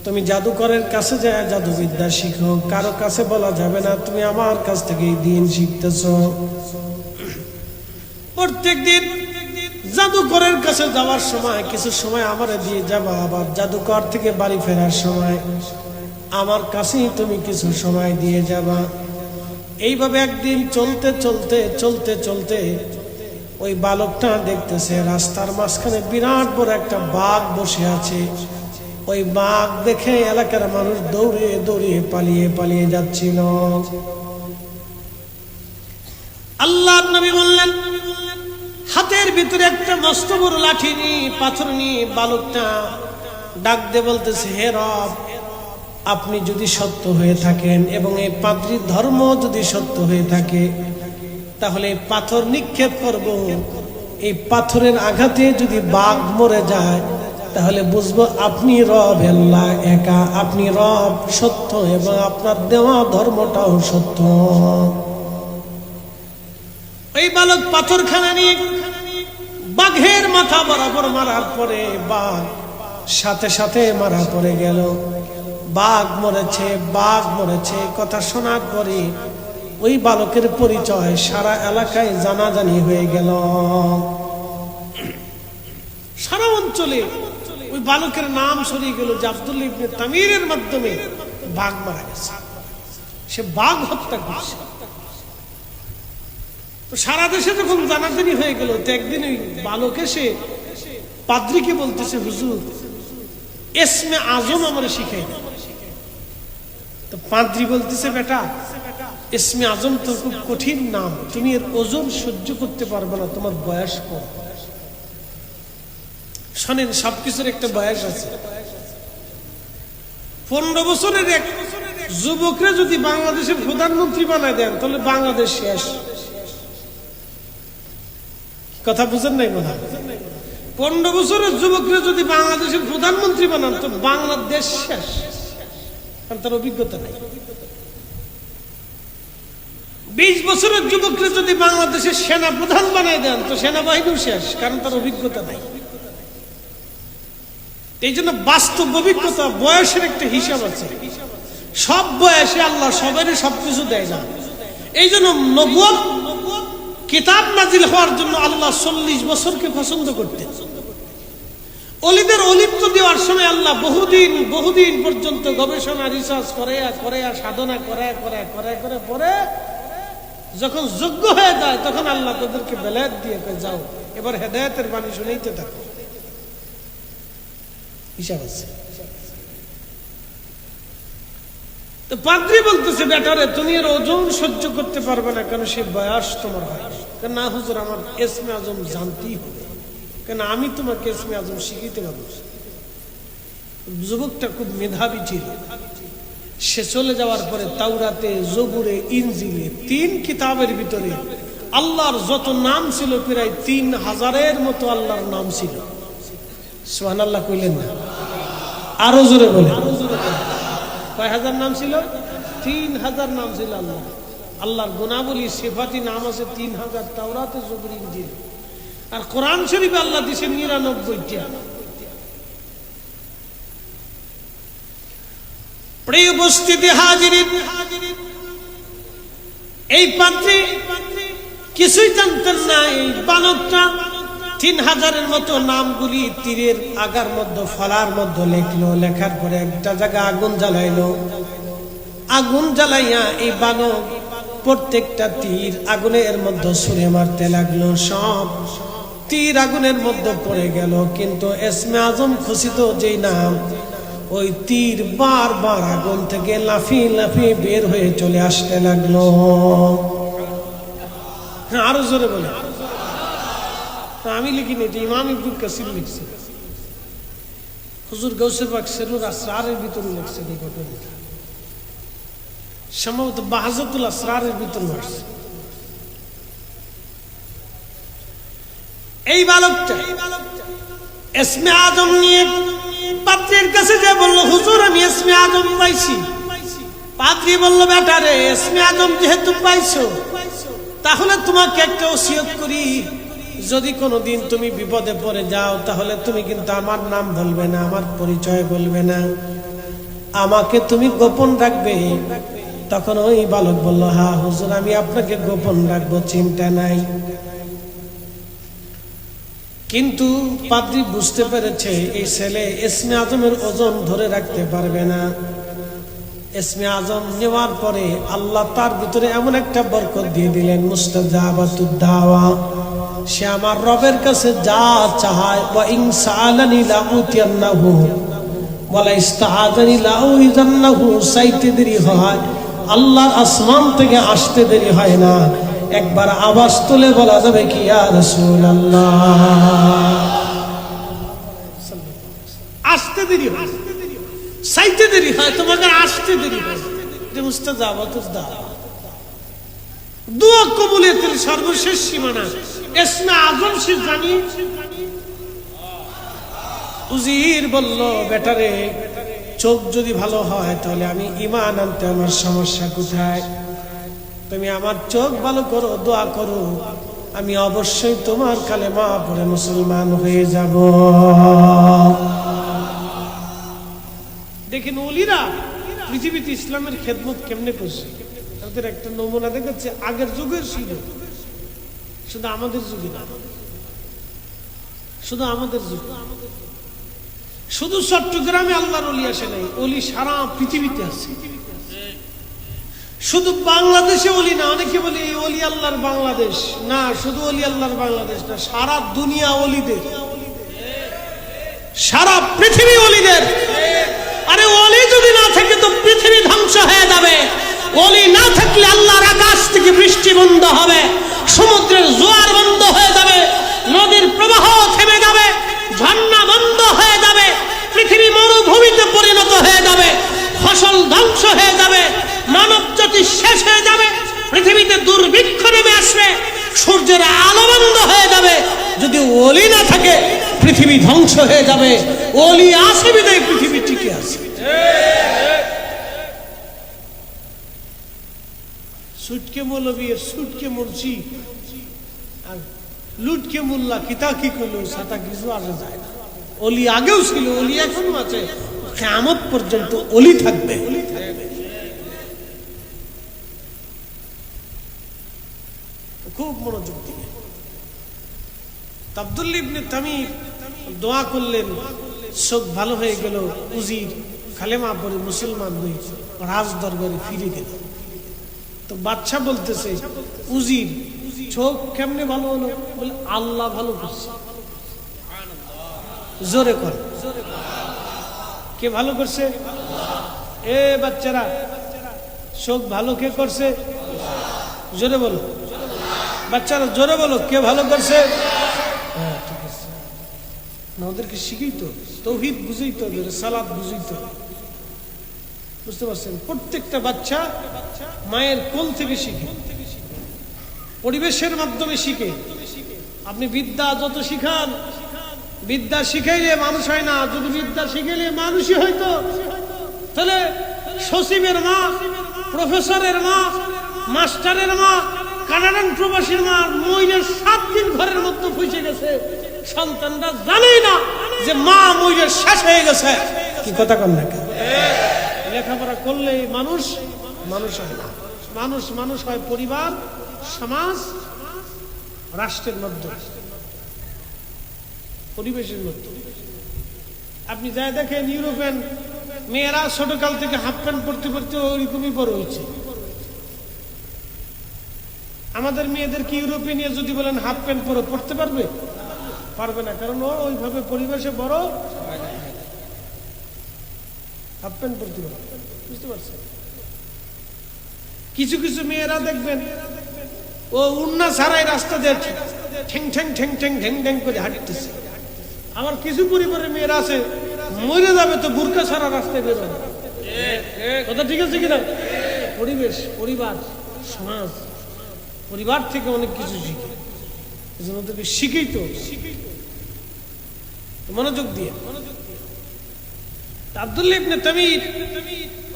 তুমি জাদুকরের কাছে যায় জাদুবিদ্যা শিখো, কারো কাছে বলা যাবে না তুমি আমার কাছ থেকে দিন শিখতেছ। প্রত্যেক দিন জাদুকরের কাছে যাওয়ার সময় কিছু সময় আমারে দিয়ে যাবা, আবার জাদুকর থেকে বাড়ি ফেরার সময় আমার কাছেই তুমি কিছু সময় দিয়ে যাবা। এইভাবে একদিন চলতে চলতে চলতে চলতে ওই বালকটা দেখতেছে রাস্তার মাঝখানে বিরাট বড় একটা বাঘ বসে আছে। ওই বাঘ দেখে এলাকার মানুষ দৌড়িয়ে দৌড়িয়ে পালিয়ে পালিয়ে যাচ্ছিল। আল্লাহর নবী বললেন, হাতের ভিতরে একটা মস্ত বড় লাঠি নিয়ে পাথর নিয়ে বালকটা ডাক দিয়ে বলতেছে, হে রব, আপনি যদি সত্য হয়ে থাকেন এবং এই পাদ্রীর ধর্ম যদি সত্য হয়ে থাকে তাহলে পাথর নিক্ষেপ করব। এই পাথরের আঘাতে যদি বাঘ মরে যায় তাহলে বুঝবো আপনি রব আল্লাহ একা, আপনি রব সত্য এবং আপনার দেওয়া ধর্মটাও সত্য। এই বালক পাথরখানা নিয়ে বাঘের মাথা বরাবর মারার পরে বাঘ সাথে সাথে মারা পড়ে গেল। বাঘ মরেছে, বাঘ মরেছে কথা শোনার পরে ওই বালকের পরিচয় সারা এলাকায় জানাজানি হয়ে গেল। সারা অঞ্চলে ওই বালকের নাম ছড়িয়ে গেল যে আব্দুল্লাহ ইবনে তামিরের মাধ্যমে বাঘ মারা গেছে, সে বাঘ হত্যা করছে। তো সারা দেশে যখন জানাজানি হয়ে গেল, তো একদিন ওই বালক এসে পাদ্রীকে বলতেছে, হুজুর ইসমে আজম আমার শিখাই দেন। তো পাদ্রী বলতেছে, বেটা ইসমে আজম তো খুব কঠিন নাম, তুমি এর ওজন সহ্য করতে পারবে না, তোমার বয়স কম। শোনেন, সবকিছুর একটা বয়স আছে। 15 বছরের এক যুবকরা যদি বাংলাদেশের প্রধানমন্ত্রী বানায় দেন তাহলে বাংলাদেশ শেষ। কথা বুঝেন নাই মনে হয়? 15 বছরের যুবকরা যদি বাংলাদেশের প্রধানমন্ত্রী বানান তো বাংলাদেশ শেষ, কারণ তার অভিজ্ঞতা নাই। 20 বছরের যুবকরা যদি বাংলাদেশের সেনা প্রধান বানায় দেন তো সেনাবাহিনীও শেষ, কারণ তার অভিজ্ঞতা নাই। এই জন্য বাস্তব অভিজ্ঞতা বয়সের একটা হিসাব আছে। সব বয়সে আল্লাহ সবারই সবকিছু দেয় না। এই জন্য নবুয়ত কিতাব নাজিল হওয়ার জন্য আল্লাহ 40 বছরকে পছন্দ করতেন। অলিদের অলিত্ব দেওয়ার সময় আল্লাহ বহুদিন পর্যন্ত গবেষণা রিসার্চ করে সাধনা করে পরে যখন যোগ্য হয়ে যায় তখন আল্লাহ তাদেরকে বেলায়েত দিয়ে যাও, এবার হেদায়েতের বাণী শুনাইতে থাকো। হিসাব আছে। তো পাদ্রী বলতেছে, বেটারে তুমি এর ওজন সহ্য করতে পারবে না, কেন সে বয়স তোমার হয় কেন? না হুজুর, আমার ইসমে আজম জানতেই হবে, কেন আমি তোমাকে ইসমে আজম শিখিতে পারবো। যুবকটা খুব মেধাবী ছিল। সে চলে যাওয়ার পরে তাওরাতে, জবুরে, ইনজিলে 3 কিতাবের ভিতরে আল্লাহর যত নাম ছিল প্রায় 3000-এর মতো আল্লাহর নাম ছিল। সুবহানাল্লাহ কইলেন না? আরো জোরে বলেন। কয় হাজার নাম ছিল? 3000 নাম ছিল আল্লাহ। আল্লাহর গুণাবলী সিফাতি নাম আছে 3000 তাওরাতে, জবুর, ইনজিল। আর কোরআন শরীফে আল্লাহ দিয়েছে 99টা। প্রিয় উপস্থিতি হাজিরিন, এই পাত্রী কিছুই জানতেন না। এই বালকটা 3000-এর মতো নামগুলি তীরের আগার মধ্যে, ফলার মধ্যে লিখলো। লেখার পরে একটা জায়গায় আগুন জ্বালাইলো। আগুন জ্বালাইয়া এই বালক প্রত্যেকটা তীর আগুনের মধ্যে ছুঁড়ে মারতে লাগলো। সব তীর আগুনের মধ্যে পড়ে গেল, কিন্তু ইসমে আজম খুশিত যেই নাম, ওই তীর বারবার আগুন থেকে লাফিয়ে লাফিয়ে বের হয়ে চলে আসতে লাগলো। হ্যাঁ, আরো জোরে বলে। আমি লিখিনি, যে ইমাম ইবনুল কাসির লিখছে। হুজুর গৌসে পাক সিরুল আসরারের ভিতরে লিখছে এই ঘটনাটা। সম্ভবত বাহাজাতুল আসরারের ভিতরে আসছে। এই বালকটা ইসমে আজম নিয়ে পাত্রীর কাছে যে বলল, হুজুর আমি ইসমে আজম পাইছি। পাত্রী বলল, বেটা রে, ইসমে আজম যেহেতু পাইছো, তাহলে তোমাকে একটা ওসিয়ত করি, যদি কোনোদিন তুমি বিপদে পড়ে যাও তাহলে তুমি কিন্তু আমার নাম বলবে না, আমার পরিচয় বলবে না, আমাকে তুমি গোপন রাখবে। তখন ওই বালক বলল, হ্যাঁ হুজুর আমি আপনাকে গোপন রাখবো, চিন্তা নাই। কিন্তু পাদ্রী বুঝতে পেরেছে এই ছেলে ইসমে আজমের ওজন ধরে রাখতে পারবে না। ইসমে আজম নেওয়ার পরে আল্লাহ তার ভিতরে এমন একটা বরকত দিয়ে দিলেন, মুস্তাজাবাতুদ দাওয়া, সে আমার রবের কাছে যা চায়, ওয়া ইন সাআলানি লাউতিয়ান্নাহু ওয়া লা ইস্তাআযানি লাউইযান্নাহু, চাইতে দেরি হয়, আল্লাহর আসমান থেকে আসতে দেরি হয় না, একবার আওয়াজ তুলে বলা যাবে কি ইয়া রাসূলুল্লাহ, আসতে দেরি হয়, চাইতে দেরি হয়, তোমাকে আসতে দেরি হয়। এটা মুস্তাজাবাতুদ দাওয়া, দোয়া কবুলিয়তের সর্বশেষ সীমানা ইসমে আজম সে জানি। উজির বলল, বেটারে চোখ যদি ভালো হয় তাহলে আমি ঈমান আনতে আমার সমস্যা কোথায়? তুমি আমার চোখ ভালো করো, দোয়া করো, আমি অবশ্যই তোমার কালেমা পড়ে মুসলমান হয়ে যাব। দেখেন ওলিরা পৃথিবীতে ইসলামের খেদমত কেমনে করছে, তাদের একটা নমুনা দেখাচ্ছে। আগের যুগের ছিল, শুধু আমাদের যুগে না, শুধু আমাদের যুগে। শুধু চট্টগ্রামে আল্লাহর ওলি আসে নাই, ওলি সারা পৃথিবীতে আছে। শুধু বাংলাদেশে ওলি না, অনেকে বলে এই ওলি আল্লাহর বাংলাদেশ না, শুধু ওলি আল্লাহর বাংলাদেশ না, সারা দুনিয়া ওলিদের, সারা পৃথিবী ওলিদের। আরে ওলি যদি না থাকে তো পৃথিবী ধ্বংস হয়ে যাবে। ওলি না থাকলে আল্লাহর আকাশ থেকে বৃষ্টি বন্ধ হবে, সমুদ্রের জোয়ার বন্ধ হয়ে যাবে, নদীর প্রবাহ থেমে যাবে, ঝর্ণা বন্ধ হয়ে যাবে, পৃথিবী মরুভূমিতে পরিণত হয়ে যাবে, ফসল ধ্বংস হয়ে যাবে, মানব জাতি শেষ হয়ে যাবে, পৃথিবীতে দুর্ভিক্ষ নেমে আসবে, সূর্যের আলো বন্ধ হয়ে যাবে। যদি ওলি না থাকে পৃথিবী ধ্বংস হয়ে যাবে, ওলি আছে বিধায় পৃথিবী টিকে আছে। সুটকে মৌলবী, সুটকে মুর্শি, আর লুটকে মোল্লা, কিতা কি করলো সেটা কিছু আসা যায় না। ওলি আগেও ছিল, ওলি এখনো আছে, কিয়ামত পর্যন্ত ওলি থাকবে। খুব মনোযোগ দিয়ে আব্দুল্লাহ ইবনে তামিম দোয়া করলেন, চোখ ভালো হয়ে গেল, উজির কালেমা পড়ে মুসলমান হয়ে রাজ দরবারে ফিরে গেল। তো বাদশা বলতেছে, উজির চোখ কেমনে ভালো হলো? বলে আল্লাহ ভালো করছে। জোরে কর, কে ভালো করছে? এ বাচ্চারা, চোখ ভালো কে করছে? জোরে বলো বাচ্চারা, জোরে বলো, কে ভালো করছে? হ্যাঁ ঠিক আছে, না ওদেরকে শিখেই তো, তাওহীদ বুঝেই তো, সালাত বুঝেই তো, বুঝতে পারছেন? প্রত্যেকটা বাচ্চা মায়ের কোল থেকে শিখে, পরিবেশের মাধ্যমে শিখে। আপনি বিদ্যা যত শিখান, বিদ্যা শিখাইলে মানুষ হয় না, যদি বিদ্যা শিখাইলে মানুষই হয়তো, তাহলে সচিবের মা, প্রফেসরের মা, মাস্টারের মা, কানাডান প্রবাসীর মা মহিলার 7 দিন ঘরের মধ্যে পৌঁছে গেছে, সন্তানরা জানেই না যে মা মহিলার শেষ হয়ে গেছে। কি কথা কন না? লেখাপড়া করলে মানুষ মানুষ হয় না, মানুষ মানুষ হয় পরিবার, সমাজ, রাষ্ট্রের মধ্যে, পরিবেশের মধ্যে। আপনি যাই দেখেন ইউরোপিয়ান মেয়েরা ছোটকাল থেকে হাফ প্যান্ট পরতে পরতে ওইরকমই বড় হয়েছে। আমাদের মেয়েদেরকে ইউরোপে নিয়ে যদি বলেন হাফ প্যান্ট পরে পড়তে পারবে? পারবে না, কারণ ও ওইভাবে পরিবেশে বড়, হাফ প্যান্ট পরতে পারবে। বুঝতে পারছেন? কিছু কিছু মেয়েরা দেখবেন ও উন্না ছাড়াই রাস্তা দিয়ে ঠেং ঠেং ঠেং ঠেং ঠেং ঠেং করে হাঁটতেছে। আমার কিছু পরিবারের মেয়েরা আছে মরে যাবে তো বুরকা ছাড়া রাস্তায় বেরোবে। কথা ঠিক আছে কিনা? পরিবেশ, পরিবার, সমাজ, পরিবার থেকে অনেক কিছু শিখে। এজন্য তোকে শিখেই তো মনোযোগ দিয়ে। আব্দুল্লাহ ইবনে তামির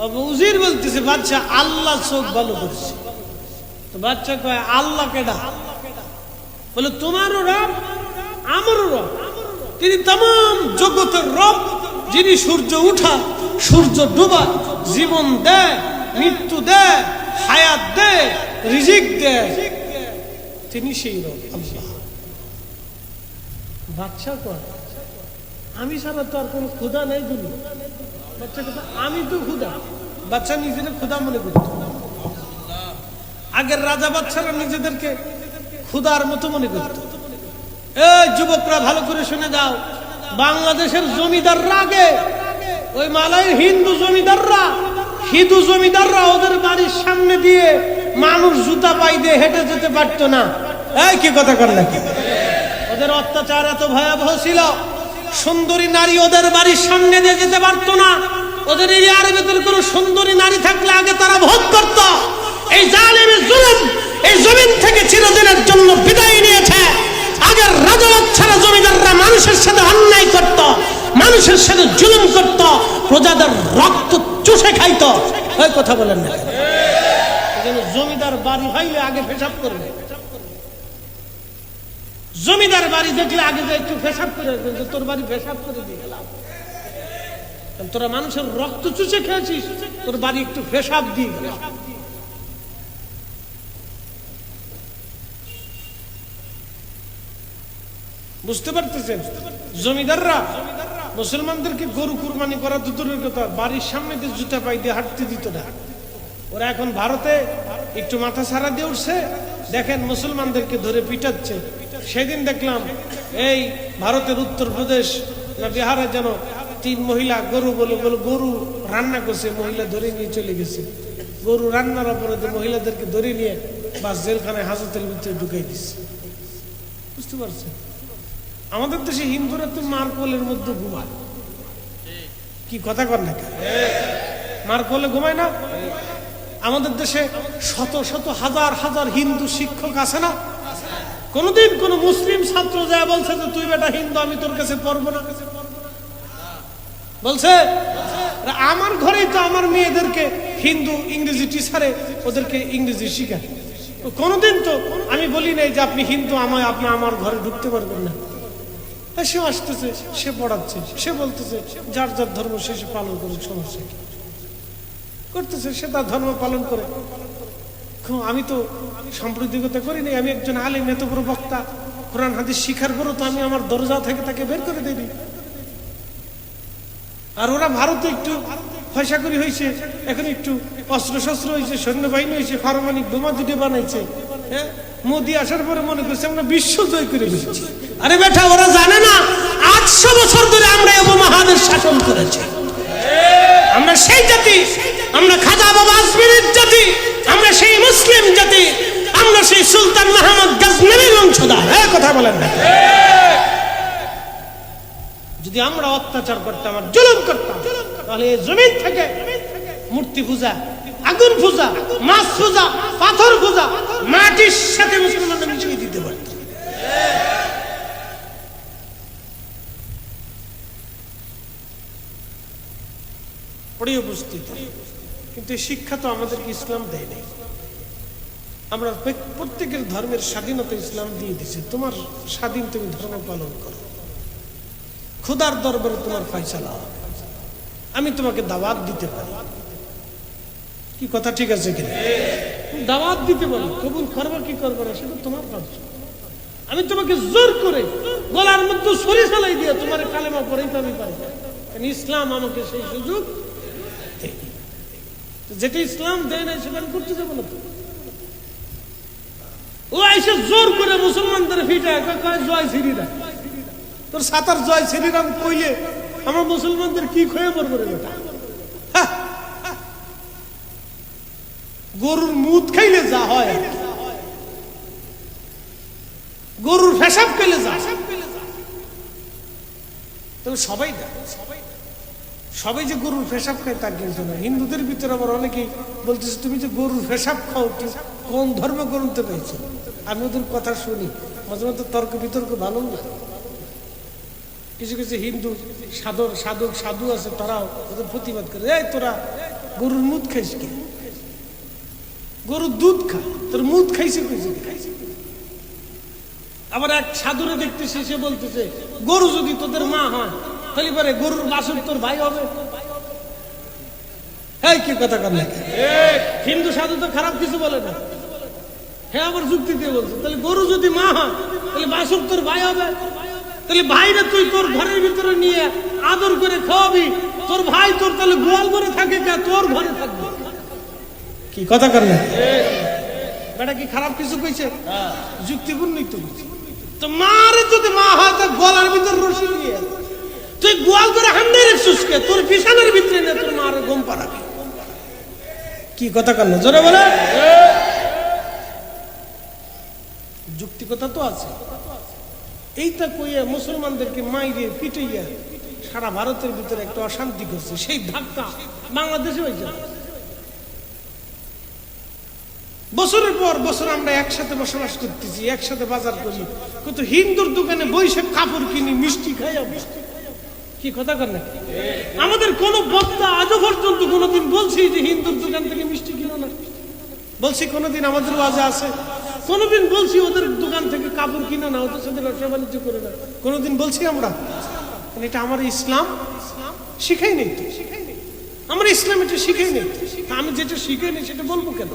আবু উজির বলতেছে, বাদশা আল্লাহ চোখ ভালো করছে। তো বাদশা কয় আল্লাহ কেডা? বলে তোমারও রব আমারও রব, তিনি तमाम জগতের রব, যিনি সূর্য উঠা সূর্য ডোবা, জীবন দেয়, মৃত্যু দেয়, হায়াত দেয়, রিজিক দেয়, তিনি সেই রব আল্লাহ। বাদশা কয় আমি ছাড়া তো আর কোনো খোদা নাই দুনিয়া। বাচ্চা কথা আমি তো খোদা। বাচ্চা নিজেদের খোদা মনে করত। আগের রাজা বাচ্চারা নিজেদেরকে খোদার মতো মনে করত। এই যুবকরা ভালো করে শুনে দাও, বাংলাদেশের জমিদাররা আগে ওই মালয়ের হিন্দু জমিদাররা ওদের বাড়ির সামনে দিয়ে মানুষ জুতা পাই দিয়ে হেঁটে যেতে পারতো না। এই কি কথা কর নাকি? ওদের অত্যাচার এত ভয়াবহ ছিল, সুন্দরী নারী ওদের বাড়ির সামনে দিয়ে যেতে পারতো না। ওদের এরিয়ার ভেতরে কোনো সুন্দরী নারী থাকলে আগে তারা ভোগ করত। এই জালেমের জুলুম এই জমিন থেকে চিরদিনের জন্য বিদায় নিয়েছে। আগের রাজা জমিদাররা মানুষের সাথে অন্যায় করত, মানুষের সাথে জুলুম করত, প্রজাদের রক্ত চুষে খাইত। ওই কথা বলেন না, জমিদার বাড়ি হইলে আগে পেশাব করবে। জমিদার বাড়ি দেখলে আগে যে একটু পেশাব করে, তোর বাড়ি পেশাব করে দিয়ে গেলাম। তোরা মানুষের রক্ত চুষে খেয়েছিস, তোর বাড়ি একটু পেশাব দিয়ে গেলাম। বুঝতে পারতেছেন? জমিদাররা মুসলমানদেরকে গরু কুরবানি করা তো দূরের কথা, বাড়ির সামনে দিয়ে জুতা পাই দিয়ে হাঁটতে দিত না। ওরা এখন ভারতে একটু মাথা ছাড়া দিয়ে উঠছে, দেখেন মুসলমানদেরকে ধরে পিটাচ্ছে। সেদিন দেখলাম এই ভারতের উত্তরপ্রদেশ না বিহারে যেন 3 মহিলা গরু গরু রান্না করছে, মহিলা ধরে নিয়ে চলে গেছে। গরু রান্নার অপরাধে মহিলাদেরকে ধরে নিয়ে বাস জেলখানায় হাজতের ভিতরে ঢুকাই দিচ্ছে। বুঝতে পারছেন? আমাদের দেশে হিন্দুরা তো মার্কলের মধ্যে ঘুমায়। কি কথা কর না, মার্কলে ঘুমায় না? আমাদের দেশে শত শত হাজার হাজার হিন্দু শিক্ষক আছে না? কোনদিন কোন মুসলিম ছাত্র যায় বলছে যে তুই বেটা হিন্দু, আমি তোর কাছে পড়বো না? বলছে? আমার ঘরেই তো আমার মেয়েদেরকে হিন্দু ইংরেজি টিচারে ওদেরকে ইংরেজি শিখায়। কোনদিন তো আমি বলি নাই যে আপনি হিন্দু, আপনি আমার ঘরে ঢুকতে পারবেন না। সে আসতেছে, সে পড়াচ্ছে, সে বলতেছে যার যার ধর্ম সে পালন করে, সমস্যা কি? করতেছে, সে তার ধর্ম পালন করে। আমি তো সাম্প্রদায়িকতা করি নাই, আমি একজন আলেম, এত বড় বক্তা, কোরআন হাদিস শিখার পরও তো আমি আমার দরজা থেকে তাকে বের করে দিই। আর ওরা ভারতে একটু পয়সা করি হয়েছে, এখন একটু অস্ত্র শস্ত্র হয়েছে, সৈন্যবাহিনী হয়েছে, পারমাণবিক বোমা দুটো বানাইছে। হ্যাঁ, মোদি আসার পরে মনে করছে আমরা বিশ্ব জয় করে ফেলেছি। আরে বেটা, ওরা জানে না 800 বছর ধরে আমরা এই উপমহাদেশ শাসন করেছি। আমরা সেই জাতি, আমরা খাজা বাবা আজমিরের জাতি, আমরা সেই মুসলিম জাতি, আমরা সেই সুলতান মাহমুদ গজনবীর বংশধর। এই কথা বলেন না? যদি আমরা অত্যাচার করতাম আর জুলুম করতাম, তাহলে এই জমিন থেকে মূর্তি পূজা, আগুন পূজা, মাছ পূজা, পাথর পূজা মাটির সাথে মুসলমানরা মিশিয়ে দিতে পারত। প্রিয় উপস্থিতি, কিন্তু শিক্ষা তো আমাদেরকে ইসলাম দেয় নাই। আমরা প্রত্যেকের ধর্মের স্বাধীনতা ইসলাম দিয়ে দিছে। তোমার স্বাধীন, তুমি ধর্ম পালন করো, খোদার দরবারে তোমার ফয়সালা হবে। আমি তোমাকে দাওয়াত দিতে পারি, কি কথা ঠিক আছে কিনা? দাওয়াত দিতে পারি, কবুল করবো কি করবো না সেটা তোমার কাজ। আমি তোমাকে জোর করে গলার মধ্যে ছুরি চালাই দিয়ে তোমার কালেমা পড়াইতে আমি পারি না, কারণ ইসলাম আমাকে সেই সুযোগ দেয়। যেটা ইসলাম দেয় না সেটা আমি করতে যাবো না। ও এসে জোর করে মুসলমানদের ফিটায় জয় শ্রীরাম। তোর সাতার জয় শ্রীরাম কইলে আমার মুসলমানদের কি খয়ে পড়বে রে বেটা? গরুর মুদ খাইলে যা হয়, গরুর পেশাব খাইলে যা, তবে সবাই সবাই যে গরুর পেশাব খায় তা কিন্তু না। হিন্দুদের ভিতরে আবার অনেকেই বলতেছে তুমি যে গরুর পেশাব খাও, কোন ধর্ম গ্রন্থে পেয়েছো? আমি ওদের কথা শুনি, মাঝে মাঝে তর্ক বিতর্ক ভালো না। কিছু কিছু হিন্দু সাধু আছে, তারাও ওদের প্রতিবাদ করে, এই তোরা গরুর মুদ খাইস কে? গরুর দুধ খা, তোর মুদ খাইছে খাইছে। আবার এক সাধুরে দেখতেছে, সে বলতেছে গরু যদি তোদের মা হয় তাহলে পরে গরুর বাছুর তোর ভাই হবে। এই কি কথা করলে? হিন্দু সাধু তো খারাপ কিছু বলে না, হ্যাঁ আবার যুক্তি দিয়ে বলছে, তাহলে গরু যদি মা হয় তাহলে বাছুর তোর ভাই হবে, তাহলে ভাইরা তুই তোর ঘরের ভিতরে নিয়ে আদর করে খাওয়াবি, তোর ভাই তোর তাহলে গোয়াল ঘরে থাকে কে? তোর ঘরে থাকবে। কি কথা করলে? বেটা কি খারাপ কিছু কইছে? যুক্তিপূর্ণই তো বলছে। তো মারে যদি মা হয় তার গলার ভিতর রশি নিয়ে তুই গোয়াল করে হান্ডে রেখছিস কে? তোর বিছানার ভিতরে না তোর মারে ঘুম পাড়াবি। কি কথা করলে? জোরে বলে। যুক্তি কথা তো আছে। এইটা কইয়া মুসলমানদেরকে মাইরে পিটাইয়া সারা ভারতের ভিতরে একটা অশান্তি করছে, সেই ভাগটা বাংলাদেশে হয়েছে। বছরের পর বছর আমরা একসাথে বসবাস করতেছি, একসাথে বাজার করি, কত হিন্দুর দোকানে বইসে কাপড় কিনি, মিষ্টি খাই। কি কথা কর না? আমাদের কোন বক্তা আজও পর্যন্ত কোনোদিন বলছি যে হিন্দুর দোকান থেকে মিষ্টি কিনো না? বলছি কোনোদিন? আমাদের ওয়াজে আছে কোনোদিন বলছি ওদের দোকান থেকে কাপড় কিনো না, ওদের সাথে ব্যবসা বাণিজ্য করে না? কোনোদিন বলছি আমরা? এটা আমার ইসলাম শিখাই নেই তো, আমার ইসলাম এটা শিখাই নেই। আমি যেটা শিখাই নেই সেটা বলবো কেন?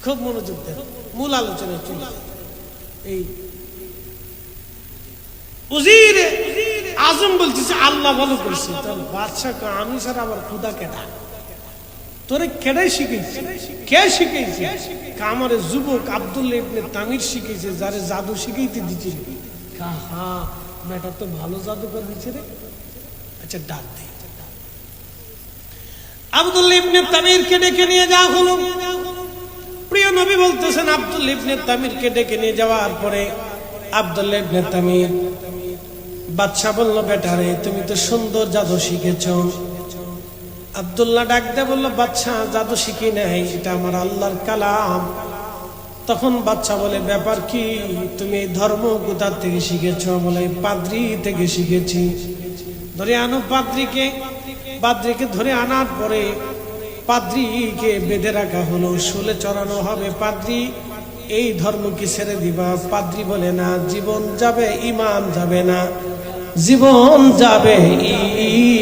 খুব মনোযোগ দেন, মূল আলোচনায় চলে। এই উজির আজম বলতেছে আল্লাহ ভালো করছে, তাহলে বাদশা আমি ছাড়া আবার খুদা কেডা? তোরে কেডাই শিখাইছে? কে শিখাইছে? আমার যুবক আব্দুল্লাহ ইবনে তামির শিখাইছে, যারে জাদু শিখাইতে দিচ্ছে। হ্যাঁ মেয়েটা তো ভালো জাদু করে দিচ্ছে রে। আচ্ছা ডাক দে। আব্দুল্লাহ ইবনে তামিরকে ডেকে নিয়ে যাওয়া হলো। প্রিয় নবী বলতেছেন আব্দুল্লাহ ইবনে তামিরকে ডেকে নিয়ে যাওয়ার পরে আব্দুল্লাহ ইবনে তামির, বাদশা বলল, বেটারে তুমি তো সুন্দর জাদু শিখেছ। আব্দুল্লাহ ডাক দিয়ে বলল, বাদশা জাদু শিখি নাই, এটা আমার আল্লাহর কালাম। তখন বাদশা বলে, ব্যাপার কি? তুমি এই ধর্ম কোথা থেকে শিখেছ? বলে পাদ্রী থেকে শিখেছি। ধরে আনো পাদ্রীকে। পাদ্রীকে ধরে আনার পরে পাদ্রীকে বেঁধে রাখা হলো, শুলে চড়ানো হবে। পাদ্রী, এই ধর্ম কি ছেড়ে দিবা? পাদ্রী বলে, না, জীবন যাবে ঈমান যাবে না, জীবন যাবে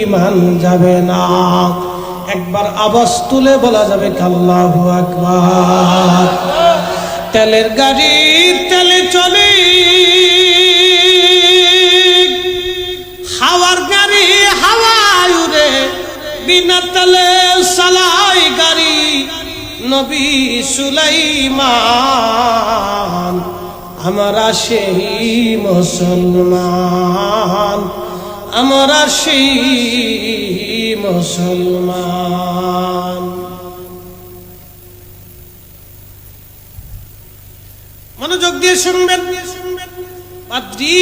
ঈমান যাবে না। একবার আওয়াজ তুলে বলা যাবে আল্লাহু আকবার। তেলের গাড়ি তেলে চলে, হাওয়ার গাড়ি হাওয়ায় উড়ে, বিনা তেলে চালাই গাড়ি নবী সুলাইমান। আমরা সেই মুসলমান, আমরা সেই মুসলমান। মনোযোগ দিয়ে শুনবেন। পাদ্রী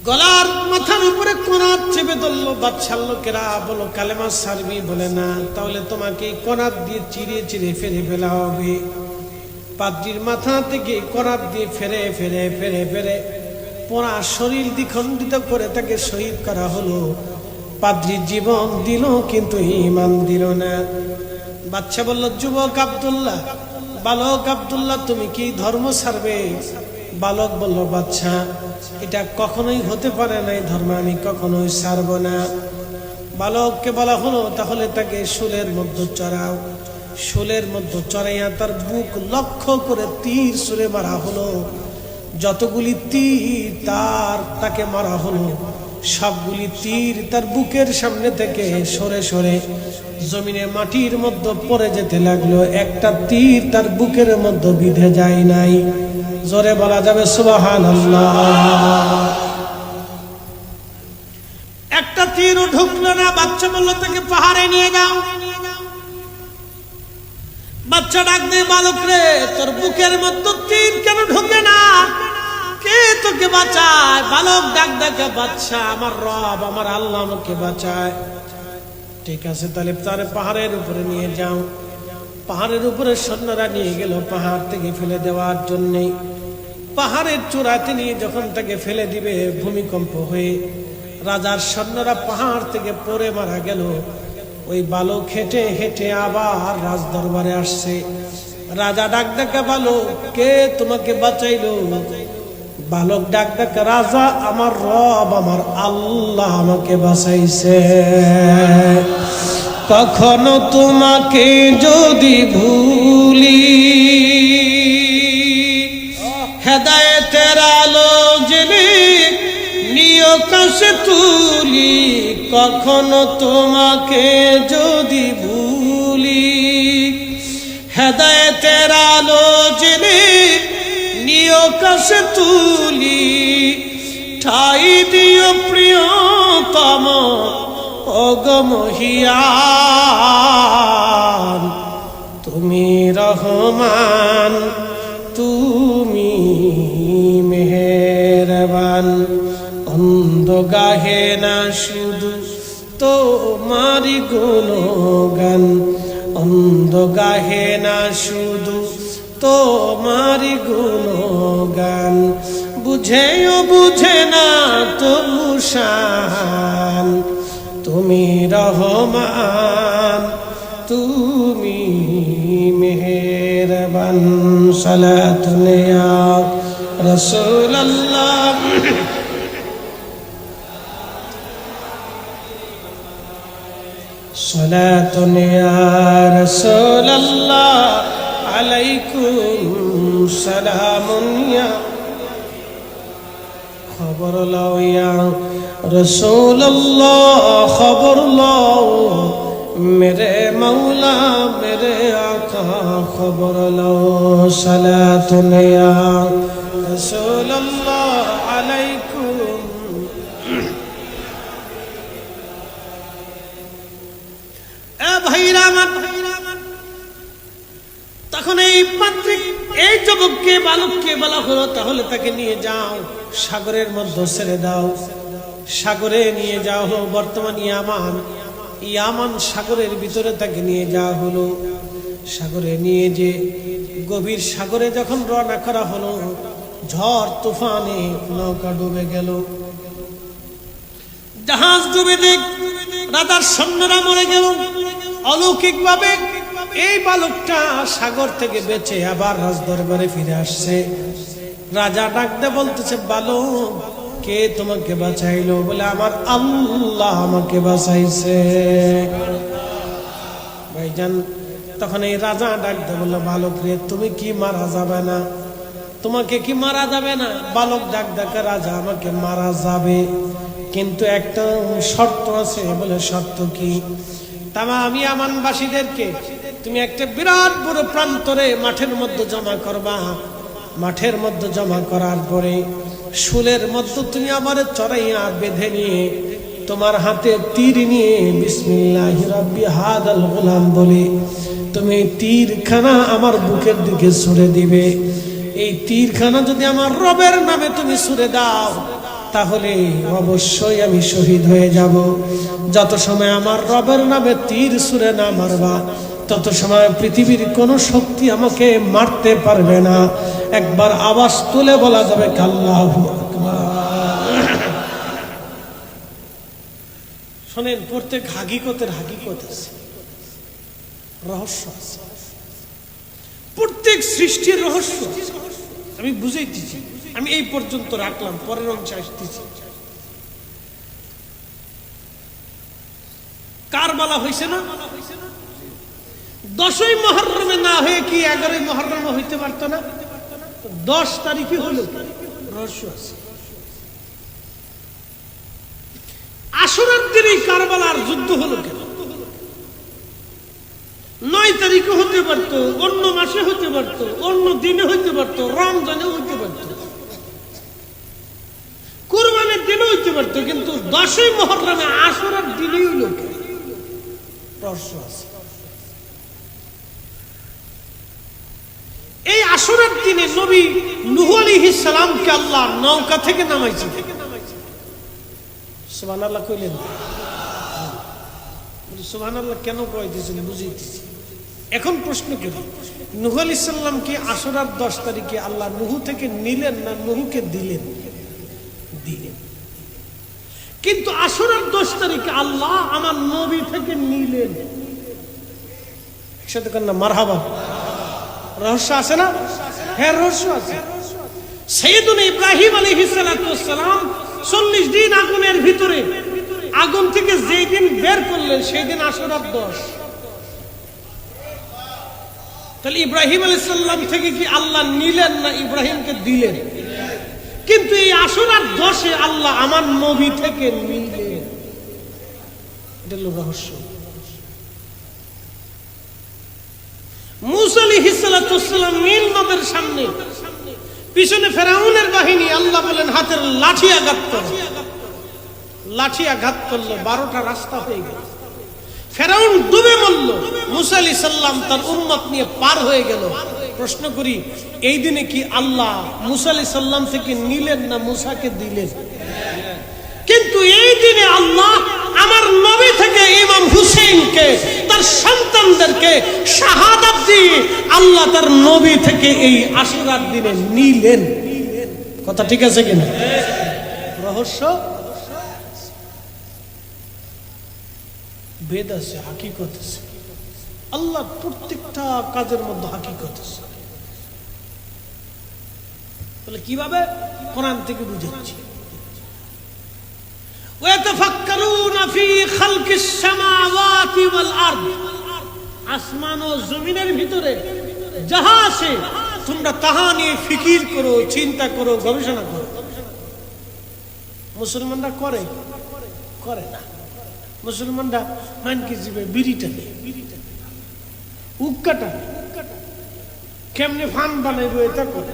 গলার মাথার উপরে কোনাত চেপে ধরলো। বাদশার লোকেরা বলো কালেমা সারবি? বলে না। তাহলে তোমাকে কোনাত দিয়ে চিরে চিরে ফেরে ফেলা হবে। পাদ্রীর মাথা থেকে কোনাত দিয়ে ফেরে ফেরে ফেরে ফেরে পুরা শরীর দ্বিখণ্ডিত করে তাকে শহীদ করা হলো। পাদ্রী জীবন দিল কিন্তু ঈমান দিল না। বাদশা বলল, যুবক আব্দুল্লাহ, বালক আব্দুল্লাহ, তুমি কি ধর্ম ছাড়বে? বালক বলল, বাদশা এটা কখনোই হতে পারে না, এই ধর্ম আমি কখনোই ছাড়ব না। বালককে বলা হলো, তাহলে তাকে শুলের মধ্যে চড়াও। শুলের মধ্যে চড়াইয়া তার বুক লক্ষ্য করে তীর ছুঁড়ে মারা হলো। যতগুলি তীর তাকে মারা হলো, সবগুলি তীর তার বুকের সামনে থেকে সরে সরে জমিনে মাটির মধ্যে পড়ে যেতে লাগলো। একটা তীর তার বুকের মধ্যে বিঁধে যায় নাই। জোরে বলা যাবে সুবহানাল্লাহ। একটা তীরও ঢুকলো না। বাচ্চা বলল, তাকে পাহাড়ে নিয়ে যাও। বাচ্চা ডাক দিয়ে, বালক রে, তোর বুকের মধ্যে তীর কেন ঢুকে না? কে তোকে বাঁচায়? বালক ডাক ডাকে, বাচ্চা আমার রব, আমার আল্লাহ আমাকে বাঁচায়। ঠিক আছে, তাহলে তারে পাহাড়ের উপরে নিয়ে যাও। পাহাড়ের উপরে সৈন্যরা নিয়ে গেল পাহাড় থেকে ফেলে দেওয়ার জন্যে। পাহাড়ের চূড়াতে নিয়ে যখন তাকে ফেলে দিবে, ভূমিকম্প হয়ে রাজার সৈন্যরা পাহাড় থেকে পড়ে মারা গেল। ওই বালক হেঁটে হেঁটে আবার রাজ দরবারে আসছে। রাজা ডাক ডাকা, বালক কে তোমাকে বাঁচাইলো? বালক ডাক ডাকা, রাজা আমার রব, আমার আল্লাহ আমাকে বাঁচাইছে। কখনো তোমাকে যদি ভুলি, হেদায়েতের আলো জেনে নিয় কাছে তুলি। কখনো তোমাকে যদি ভুলি, হেদায়েতের আলো জেনে নিয় কাছে তুলি। ঠাই দিও প্রিয়তম অগমহিয়ান, তুমি রহমান, তুমি মেহেরবান। অন্ধ গাহে না শুধু তোমারি গুণগান, অন্ধ গাহে না শুধু তোমারি গুণগান। বুঝেও বুঝে না তবু শান, তুমি রহমান, তুমি মেহেরবান। সালাতুন ইয়া রাসূলুল্লাহ, সালাতুন ইয়া রাসূলুল্লাহ, আলাইকুম সালামুন ইয়া। খবর লও ইয়া রাসূলুল্লাহ, খবর লও মেরে মৌলা মেরে আকা, খবর লও। সালাতুন ইয়া রাসূলুল্লাহ, আলাইকুম। এ ভাইরা আমার, তখন এই পাত্রিক এই যুবককে বালককে বলা হলো, তাহলে তাকে নিয়ে যাও, সাগরের মধ্যে ছেড়ে দাও। সাগরে নিয়ে যাওয়া হলো। বর্তমান ইয়ামান সাগরের ভিতরে তাকে নিয়ে যাওয়া হলো। সাগরে নিয়ে যে গভীর সাগরে যখন রওনা করা হলো, ঝড় তুফানে নৌকা ডুবে গেল, জাহাজ ডুবে দেখ রাজার সৈন্যরা মরে গেল। অলৌকিক ভাবে এই বালকটা সাগর থেকে বেঁচে আবার রাজ দরবারে ফিরে আসছে। রাজা ডাকতে বলতেছে, বালক কে তোমাকে বাঁচাইলো? বলে, আমার আল্লাহ আমাকে বাঁচাইছে। ভাইজান, তখন এই রাজা ডাকতে বললো, বালক রে তুমি কি মারা যাবে না? তোমাকে কি মারা যাবে না? বালক ডাক ডাকা, রাজা আমাকে মারা যাবে, কিন্তু একটা শর্ত আছে। বলে, শর্ত কি? তামাম ইয়ামানবাসীদেরকে তুমি একটা বিরাট বড় প্রান্তরে মাঠের মধ্যে জমা করবা। মাঠের মধ্যে জমা করার পরে শুলের মধ্যে তুমি আমার চড়াইয়া বেঁধে নিয়ে তোমার হাতে তীর নিয়ে বিসমিল্লাহি রাব্বি হাদাল গোলাম বলে তুমি তীরখানা আমার বুকের দিকে ছুঁড়ে দিবে। এই তীরখানা যদি আমার রবের নামে তুমি ছুঁড়ে দাও, তাহলে অবশ্যই আমি শহীদ হয়ে যাব। যত সময় আমার রবের নামে তীর ছুঁড়ে না মারবা, তত সময় পৃথিবীর কোন শক্তি আমাকে মারতে পারবে না। একবার আওয়াজ তুলে বলা যাবে আল্লাহু আকবার। শোনেন, প্রত্যেক হাকিকতের হাকিকত আছে, রহস্য আছে, প্রত্যেক সৃষ্টির রহস্য আমি বুঝাইতেছি। আমি এই পর্যন্ত রাখলাম, পরের অংশে আসতেছি। কারবালা হয়েছে না? 10ই মুহররমে না হয়ে কি 11ই মুহররমে হইতে পারত না? 10 তারিখে হলো, রহস্য আছে। আশুরার দিনই কারবালার যুদ্ধ হলো কেন? 9 তারিখে হতে পারত, অন্য মাসে হতে পারত, অন্য দিনে হইতে পারত, রমজানে হইতে পারত, কুরবানির দিনে হইতে পারত, কিন্তু 10ই মুহররমে আশুরার দিনেই হলো কেন? রহস্য আছে। এই আশুরার দিনে নবী নূহ আলাইহিস সালামকে আল্লাহ নৌকা থেকে নামাইছে। সুবহানাল্লাহ কইলেন? সুবহানাল্লাহ কেন কইতেছেন বুঝাইতেছি। এখন প্রশ্ন করি, নূহ আলাইহিস সালাম কি আশুরার 10 তারিখে আল্লাহ নূহ থেকে নিলেন না নূহকে দিলেন? দিলেন। কিন্তু আশুরার 10 তারিখে আল্লাহ আমার নবী থেকে নিলেন। একসাথে কর না মারহাবা। রহস্য আছে না? হ্যাঁ রহস্য আছে। সাইয়েদুনা ইব্রাহিম আলাইহিস সালাম 40 দিন আগুনের ভিতরে, আগুন থেকে যেই দিন বের করলেন সেই দিন আশুরার 10। তাহলে ইব্রাহিম আলাইহিস সালাম থেকে কি আল্লাহ নিলেন না ইব্রাহিমকে দিলেন? কিন্তু এই আশুরার 10-এ আল্লাহ আমার নবী থেকে নিলেন। এটা হলো রহস্য। মুসা আলাইহিস সালাম নীল নদের সামনে, পিছনে ফেরাউনের বাহিনী, আল্লাহ বলেন হাতের লাঠি আঘাত করো। লাঠি আঘাত করলো, 12টা রাস্তা হয়ে গেল। ফেরাউন ডুবে মরল, মুসা আলাইহিস সালাম তার উম্মত নিয়ে পার হয়ে গেল। প্রশ্ন করি, এই দিনে কি আল্লাহ মুসা আলাইহিস সালাম থেকে নিলেন না মুসাকে দিলেন? কিন্তু এই দিনে আল্লাহ আমার নবী থেকে ইমাম হুসেইনকে, তার সন্তানদেরকে শাহাদাত দিয়ে আল্লাহ তার নবী থেকে এই আশুরার দিনে নিলেন। কথা ঠিক আছে কিনা? রহস্য বেদ আছে, হাকিকত আছে। আল্লাহ প্রত্যেকটা কাজের মধ্যে হাকিকত আছে। বলে কিভাবে? কোরআন থেকে বুঝাচ্ছি। ওয়াতাফাক্কারুনা ফি খালকিস সামাওয়াতি ওয়াল আরদ, আসমান ও জমিনের ভিতরে যাহা আছে তোমরা তাহা নিয়ে ফিকির করো, চিন্তা করো, গবেষণা করো। মুসলমানরা করে? করে না। মুসলমানরা মানকি জীবে বিড়িটা নেই, উক্কাটা কেমনে ফান বানাইবো এটা করে।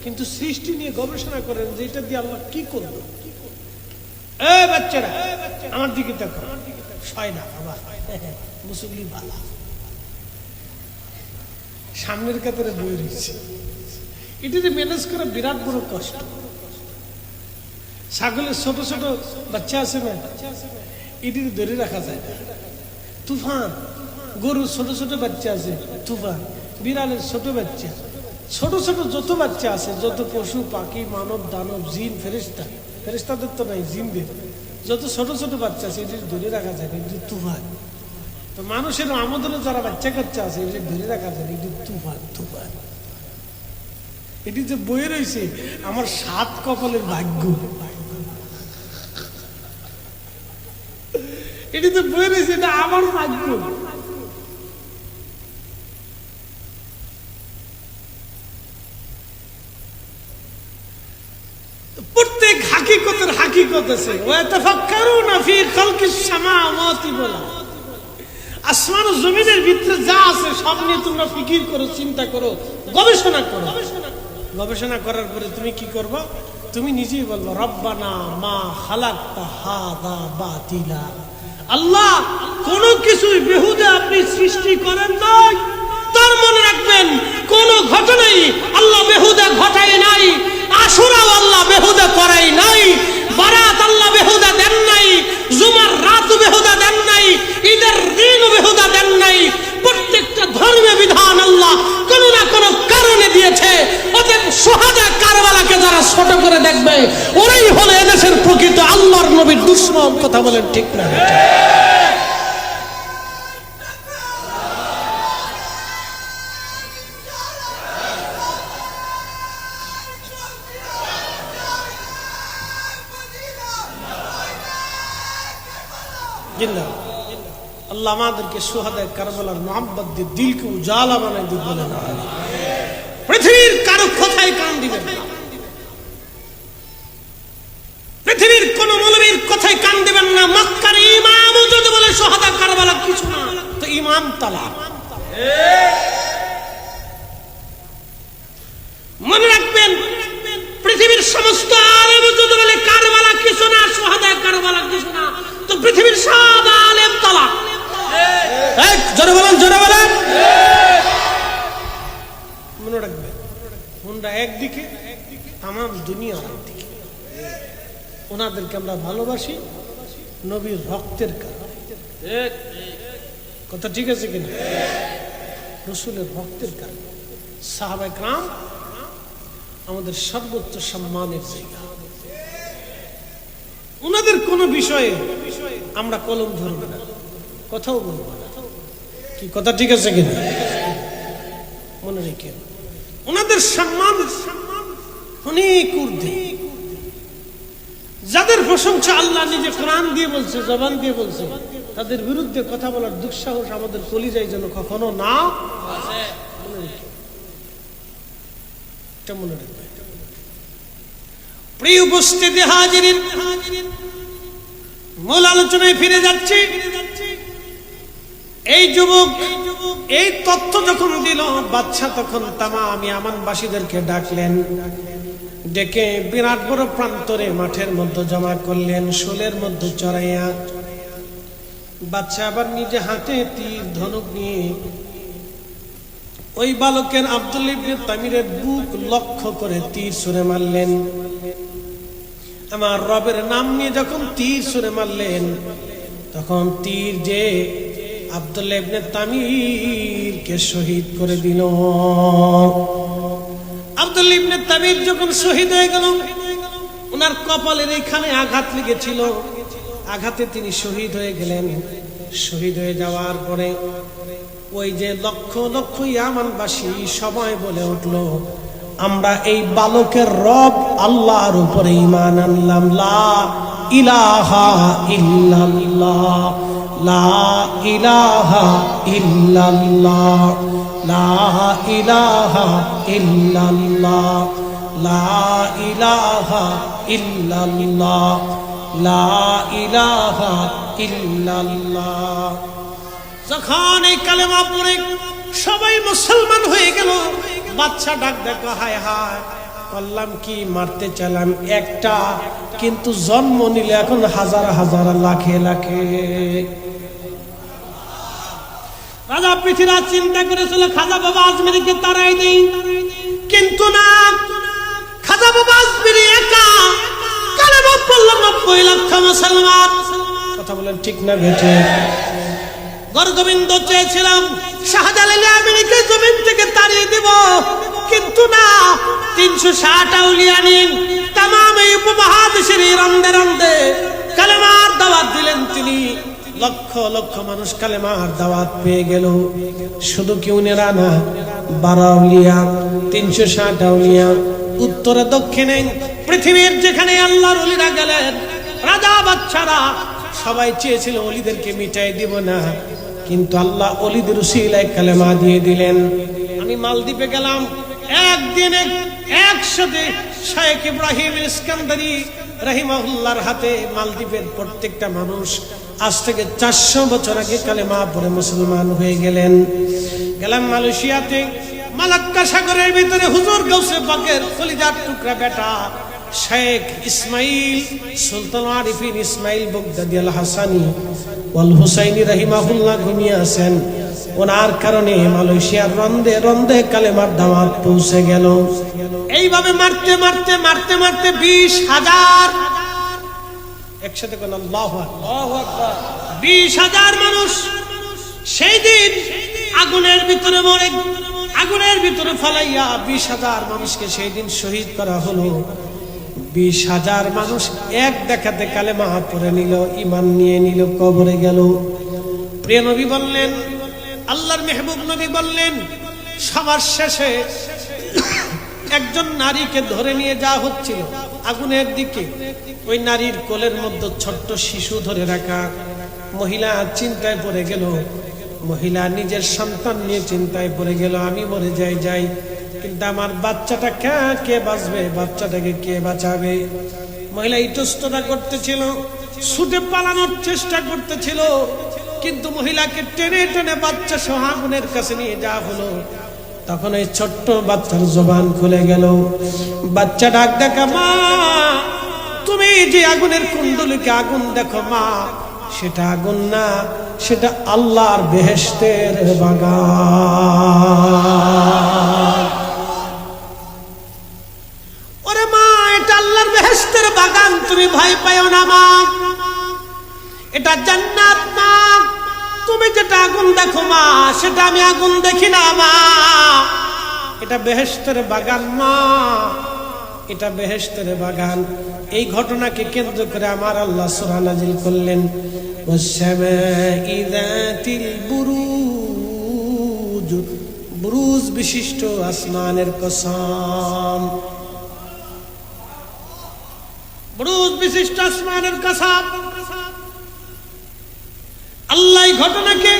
কিন্তু সৃষ্টি নিয়ে গবেষণা করেন যে এটা দিয়ে আল্লাহ কি করবে। বাচ্চারা আমার দিকে দেখো, ছয় না বাবা, মুসল্লি বালা সামনের কাতারে বই রয়েছে। এটিতে ম্যানেজ করা বিরাট বড় কষ্ট। ছাগলের ছোট ছোট বাচ্চা আছে না, এটিতে ধরে রাখা যায় না, তুফান। গরুর ছোট ছোট বাচ্চা আছে, তুফান। বিড়ালের ছোট বাচ্চা, ছোট ছোট যত বাচ্চা আছে, যত পশু পাখি মানব দানব জিন ফেরেশতা, ফেরেশতাদের তো নাই, জিনদের যত ছোট ছোট বাচ্চা আছে এটি ধরে রাখা যায় না, এটি তুফান। তো মানুষের আমাদেরও যারা বাচ্চা কাচ্চা আছে এটি ধরে রাখা যায় না, এটি তুফান। তুফান এটি যে বয়ে রয়েছে আমার 7 কপালের ভাগ্য। এটি তো বয়ে রয়েছে, এটা আমার ভাগ্য। প্রত্যেক হাকিকতের হাকিকত আছে। ওয়াতাফাক্কারুনা ফি খালকিস সামাওয়াতি ওয়াল আরদ, আসমান ও জমিনের ভিতরে যা আছে সব নিয়ে তোমরা ফিকির করো, চিন্তা করো, গবেষণা করো। গবেষণা করার পরে তুমি কি করবে? তুমি নিজেই বলবো রব্বানা মা খালাকতা হাযা বাতিলা। আল্লাহ কোনো কিছুই বেহুদা আপনি সৃষ্টি করেন নাই। তার মনে রাখবেন কোন ঘটনাই আল্লাহ বেহুদা ঘটায় নাই। আশুরাও আল্লাহ বেহুদা করাই নাই, বারাত আল্লাহ বেহুদা দেন নাই, জুমার রাত বেহুদা দেন নাই, ঈদের দিন বেহুদা দেন নাই। প্রত্যেকটা ধর্মীয় বিধান আল্লাহ কোনো না কোনো কারণে দিয়েছে। ওদের সুহাদা কারবালাকে যারা ছোট করে দেখবে ওরাই হলো এদেশের প্রকৃত আল্লাহর নবীর দুশমন। কথা বলেন ঠিক না? আল্লাহ আমাদেরকে সুহাদায়ে কারবালার মুহাব্বত দিয়ে দিলকে উজালা বানাই দিন বলেন আমিন। পৃথিবীর কারো কথায় কান দিবেন না, পৃথিবীর কোন মৌলবীর কথায় কান দিবেন না। মক্কার ইমামও যদি বলে সুহাদা কারবালা কিছু না, তো ইমাম তালাক। মনে রাখবেন পৃথিবীর সমস্ত আলেম যদি বলে কারবালা কিছু না, সুহাদা কারবালা কিছু না, তো পৃথিবীর সব আলেম তালাক। জোরে বলেন, জোরে বলেন। মনে রাখবেন ওনারা একদিকে, তাম দুনিয়া আরেকদিকে। ওনাদেরকে আমরা ভালোবাসি নবীর রক্তের কারণে। কথা ঠিক আছে কিনা? রসুলের রক্তের কারণে। সাহাবায়ে কেরাম আমাদের সর্বোচ্চ সম্মানের জায়গা। ওনাদের কোন বিষয়ে আমরা কলম ধরব না, কথাও বলবো না। কি কথা ঠিক আছে কিনা মনে রেখে, ওনাদের সম্মান অনেক ঊর্ধ্বে। যাদের প্রশংসা আল্লাহ নিজে কোরআন দিয়ে বলছে, জবান দিয়ে বলছে, তাদের বিরুদ্ধে কথা বলার দুঃসাহস আমাদের কলিজায় যেন কখনো না আসে। মনে রাখবে। প্রিয় উপস্থিতি হাজিরিন, মূল আলোচনায় ফিরে যাচ্ছি। এই যুবক এই তথ্য যখন দিল, বাদশা তখন তামাম ইয়ামানবাসীদেরকে ডাকলেন, ডেকে বিরাট বড় প্রান্তরে মাঠের মধ্যে জমা করলেন, শোলের মধ্যে চড়াইয়া। বাদশা আবার নিজে হাতে তীর ধনুক নিয়ে ওই বালকের আব্দুল্লাহ ইবনে তামিরের বুক লক্ষ্য করে তীর ছুঁড়ে মারলেন। আমার রবের নাম নিয়ে যখন তীর ছুঁড়ে মারলেন, তখন তীর যে আব্দুল্লাহ ইবনে তামিরকে শহীদ করে দিল। আব্দুল্লাহ ইবনে তামির যখন শহীদ হয়ে গেল, ওনার কপালের এখানে আঘাত লেগেছিল, আঘাতে তিনি শহীদ হয়ে গেলেন। শহীদ হয়ে যাওয়ার পরে ওই যে লক্ষ লক্ষ ইয়ামানবাসী সবাই বলে উঠল, আমরা এই বালকের রব আল্লাহর উপরে ঈমান আনলাম। লা ইলাহা ইল্লাল্লাহ, লা ইলাহা ইল্লাল্লাহ, লা ইলাহা ইল্লাল্লাহ, লা ইলাহা ইল্লাল্লাহ, লা ইলাহা ইল্লাল্লাহ। যখন এই কালেমা পড়ে সবাই মুসলমান হয়ে গেল, বাদশা ডাক দেখো, হায় হায় করলাম কি, মারতে চাইলাম একটা, কিন্তু জন্ম নিলে এখন হাজার হাজার লাখে লাখে। রাজা পৃথ্বীরাজ চিন্তা করেছিল খাজা বাবা আজমিরীকে তারাই দেই, কিন্তু না, খাজা বাবা আজমিরী একা কালেমা পড়ল 90 লক্ষ মুসলমান। কথা বলেন ঠিক না বেঠে? গরগোবিন্দ চেয়েছিলাম শাহজালাল আমিনীকে জমিন থেকে তাড়িয়ে দেব, কিন্তু না, 360 আউলিয়া নিন তামাম এই উপমহাদেশের রন্দে রন্দে কালেমার দাওয়াত দিলেন তিনি। লক্ষ লক্ষ মানুষ কালেমার দাওয়াত পেয়ে গেল। শুধু কেউ নেরা না, 12 আউলিয়া, 360 আউলিয়া, উত্তরে দক্ষিণে পৃথিবীর যেখানে আল্লাহর ওলিরা গেলেন, রাজা বাদশারা সবাই চেয়েছিল ওলিদেরকে মিটাই দিব না, কিন্তু আল্লাহ ওলিদের উসিলায় কালেমা দিয়ে দিলেন। আমি মালদ্বীপে গেলাম, একদিনে একসাথে শেখ ইব্রাহিম ইস্কান্দারি রাহিমাহুল্লাহর হাতে মালদ্বীপের প্রত্যেকটা মানুষ আজ থেকে 400 বছর আগে কালেমা পড়ে মুসলমান হয়ে গেলেন। গেলাম মালয়েশিয়াতে, মালাক্কা সাগরের ভিতরে হুজুর গাউসে পাকের কলিজার টুকরা বেটা শেখ ইসমাইল সুলতান আরিফিন ইসমাইল বগদাদি আল হাসানি ওয়াল হুসাইনি রাহিমাহুল্লাহ ঘুমিয়ে আছেন। ওনার কারণে মালয়েশিয়ার রন্দে রন্দে কালেমার দাওয়াত পৌঁছে গেল। এইভাবে মারতে মারতে মারতে মারতে 20,000 একসাথে কোন আল্লাহু আকবার, 20,000 মানুষ সেই দিন আগুনের ভিতরে মরে, আগুনের ভিতরে ফলাইয়া 20,000 মানুষকে সেই দিন শহীদ করা হলো। 20,000 মানুষ এক দেখাতে কালেমা পড়ে নিল, ঈমান নিয়ে নিল, কবরে গেল। প্রিয় নবী বললেন, আল্লাহর মেহবুব নবী বললেন, সবার শেষে একজন নারীকে ধরে নিয়ে যাওয়া হচ্ছিল আগুনের দিকে। ওই নারীর কোলের মধ্যে ছোট্ট শিশু ধরে রাখা। মহিলা চিন্তায় পড়ে গেল, মহিলা নিজের সন্তান নিয়ে চিন্তায় পড়ে গেল, আমি মরে যাই, কিন্তু আমার বাচ্চাটা কে বাঁচবে, বাচ্চাটাকে কে বাঁচাবে? মহিলা ইতস্ততা করতেছিল, ছুটে পালানোর চেষ্টা করতেছিল, কিন্তু মহিলাকে টেনে টেনে বাচ্চা সহ আগুনের কাছে নিয়ে যাওয়া হলো। তখন এই ছোট্ট বাচ্চার জবান খুলে গেল। বাচ্চা ডাক দেখা, মা তুমি যে আগুনের কুণ্ডলীকে আগুন দেখো মা, সেটা আগুন না, সেটা আল্লাহর বেহেশতের বাগান। ওরে মা, এটা আল্লাহর বেহেশতের বাগান, তুমি ভয় পাও না মা, এটা জান্নাত না। তুমি যেটা আগুন দেখো মা, সেটা আমি আগুন দেখি না মা, এটা বেহেশতের বাগান মা, এটা বেহেশতের বাগান। এই ঘটনাকে কেন্দ্র করে আমার আল্লাহ সূরা নাজিল করলেন, ওয়াস-সামা'i যাতিল বুরুজ, বুরুজ বিশিষ্ট আসমানের কসম, বুরুজ বিশিষ্ট আসমানের কসম। আল্লাহ এই ঘটনাকে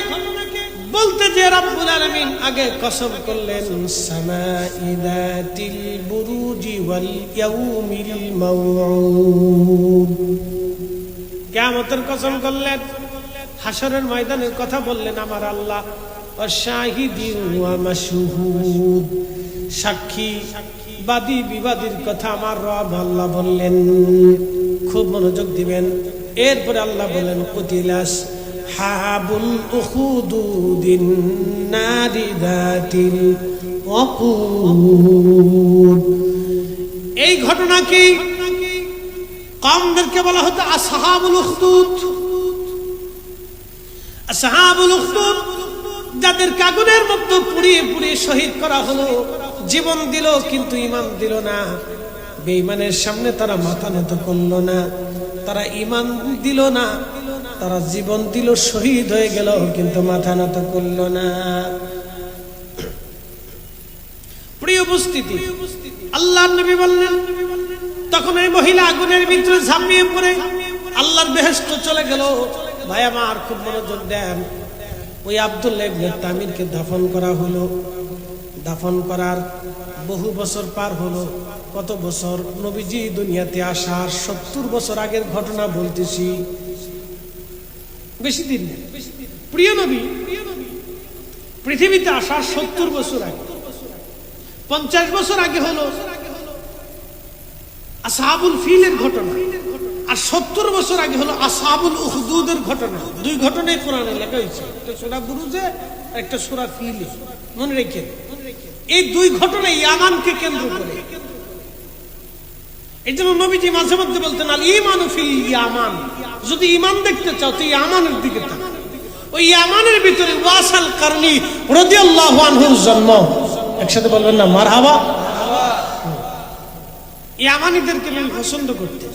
বলতে যে রব্বুল আলামিন আগে কসম করলেন, সামা'i যাতিল বুরুজি ওয়াল ইয়াউমিল মাউউদ, কিয়ামতের কসম করলেন, হাশরের ময়দানের কথা বললেন আমার আল্লাহ, ওয়াশাহিদিন ওয়া মাশহুদ, সাক্ষী বাদী বিবাদীর কথা আমার রব আল্লাহ বললেন। খুব মনোযোগ দিবেন। এরপরে আল্লাহ বলেন, কুতিলাস হাবুল উখুদুদিন নারি যাতিল ওয়াকুদ। এই ঘটনা কি কওমদেরকে বলা হতো আসহাবুল উখদুদ। আসহাবুল উখদুদ যাদেরকে আগুনের মধ্যে পুড়িয়ে পুড়িয়ে শহীদ করা হলো, জীবন দিল কিন্তু ঈমান দিল না, বেঈমানের সামনে তারা মাথা নত করল না, তারা ঈমান দিল না, তারা জীবন দিল, শহীদ হয়ে গেল কিন্তু মাথা নত করল না। প্রিয় উপস্থিতি, আল্লাহর নবী বললেন, তখন এই মহিলা আগুনের ভিতরে ঝাঁপিয়ে পড়ে আল্লাহর বেহেশত চলে গেল। ভাই আমার খুব মনোযোগ দেন। ওই আব্দুল্লাহ ইবনে তামিরকে দাফন করা হলো। দাফন করার বহু বছর পার হলো। কত বছর? নবীজি দুনিয়াতে আসার 70 বছর আগের ঘটনা বলতেছি, বেশি দিন না। প্রিয় নবী পৃথিবীতে আসার 70 বছর আগে, 50 বছর আগে হলো আসহাবুল ফিলের ঘটনা, আর 70 বছর আগে হলো আসহাবুল উখদুদের ঘটনা। দুই ঘটনাই কোরআনে লেখা হয়েছে, একটা সূরা বুরুজে, একটা সূরা ফিলে। মনে রেখেন, এই দুই ঘটনা ইয়ামানকে কেন্দ্র করে। এই জন্য নবীজি মাঝে মধ্যে বলতেন, আল ঈমানু ফিল ইয়ামান, যদি ঈমান দেখতে চাও তো ইয়ামানের দিকে তাকাও। ওই ইয়ামানের ভিতরে ওয়াসাল কারনী রাদিয়াল্লাহু আনহুর জন্ম। একসাথে বলবেন না মারহাবা। ইয়ামানিদেরকে আমি পছন্দ করতে,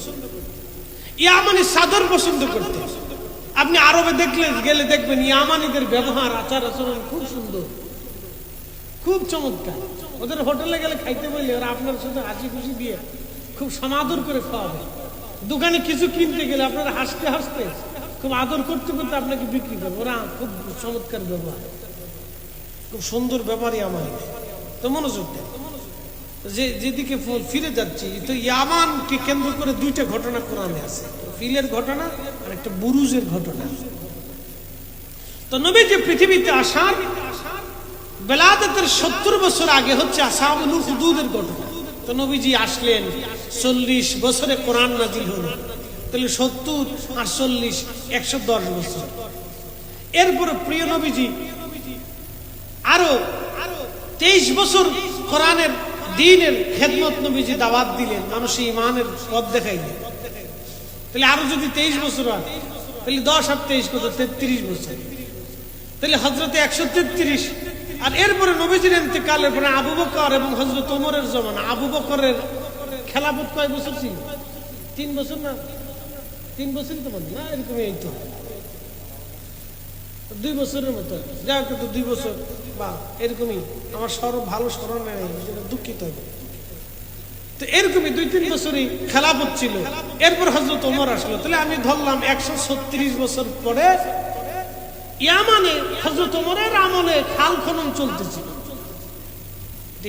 ইয়ামানি সাদর পছন্দ করতে। আপনি আরবে গেলে দেখবেন ইয়ামানিদের ব্যবহার, আচার আচরণ খুব সুন্দর, খুব চমৎকার। ওদের হোটেলে গেলে খাইতে বললে ওরা আপনার সাথে হাসি খুশি দিয়ে খুব সমাদর করে খাওয়াবে। দোকানে কিছু কিনতে গেলে আপনারা হাসতে হাসতে, খুব আদর করতে করতে আপনাকে বিক্রি করবে। ওরা খুব চমৎকার ব্যবহার, খুব সুন্দর ব্যাপারই আমার। তো মনোযোগ দেন, যেদিকে ফিরে যাচ্ছি, তো ইয়ামানকে কেন্দ্র করে দুইটা ঘটনা কোরআনে আছে, ফিলের ঘটনা আর একটা বুরুজের ঘটনা। তো নবী যে পৃথিবীতে আসার বেলাদতের 70 বছর আগে হচ্ছে আসহাবুল উখদুদের ঘটনা। তো নবীজি আসলেন, 40 বছরে কোরআন নাজিল হলো, তাহলে 70 আর 40 110 বছর। এরপরে প্রিয় নবীজি আরো 23 বছর কোরআনের দ্বীনের খেদমত নবীজি দাওয়াত দিলেন, মানুষের ঈমানের পথ দেখাইলেন। তাহলে আরো যদি 23 বছর হয়, তাহলে 10 আর 23 কত? 33 বছর। তাহলে হযরতে 133। আর এরপরে নবীজির ইন্তেকালের পরে আবু বকর এবং হযরত ওমরের জামানা। আবু বকরের খেলাফত কয় বছর ছিল? 3 বছর না? 3 বছরই তো বলে না, এরকম। এই তো 2 বছরের মতো, যাই হোক, 2 বছর বা এরকমই। আমার ভালো স্মরণ নেই, যেটা দুঃখিত হবে। তো এরকমই 2-3 বছরই খেলাফত ছিল। এরপর হযরত ওমর আসলো। তাহলে আমি ধরলাম 136 বছর পরে ইয়ামানে হযরত ওমরের আমলে খাল খনন চলতেছিল।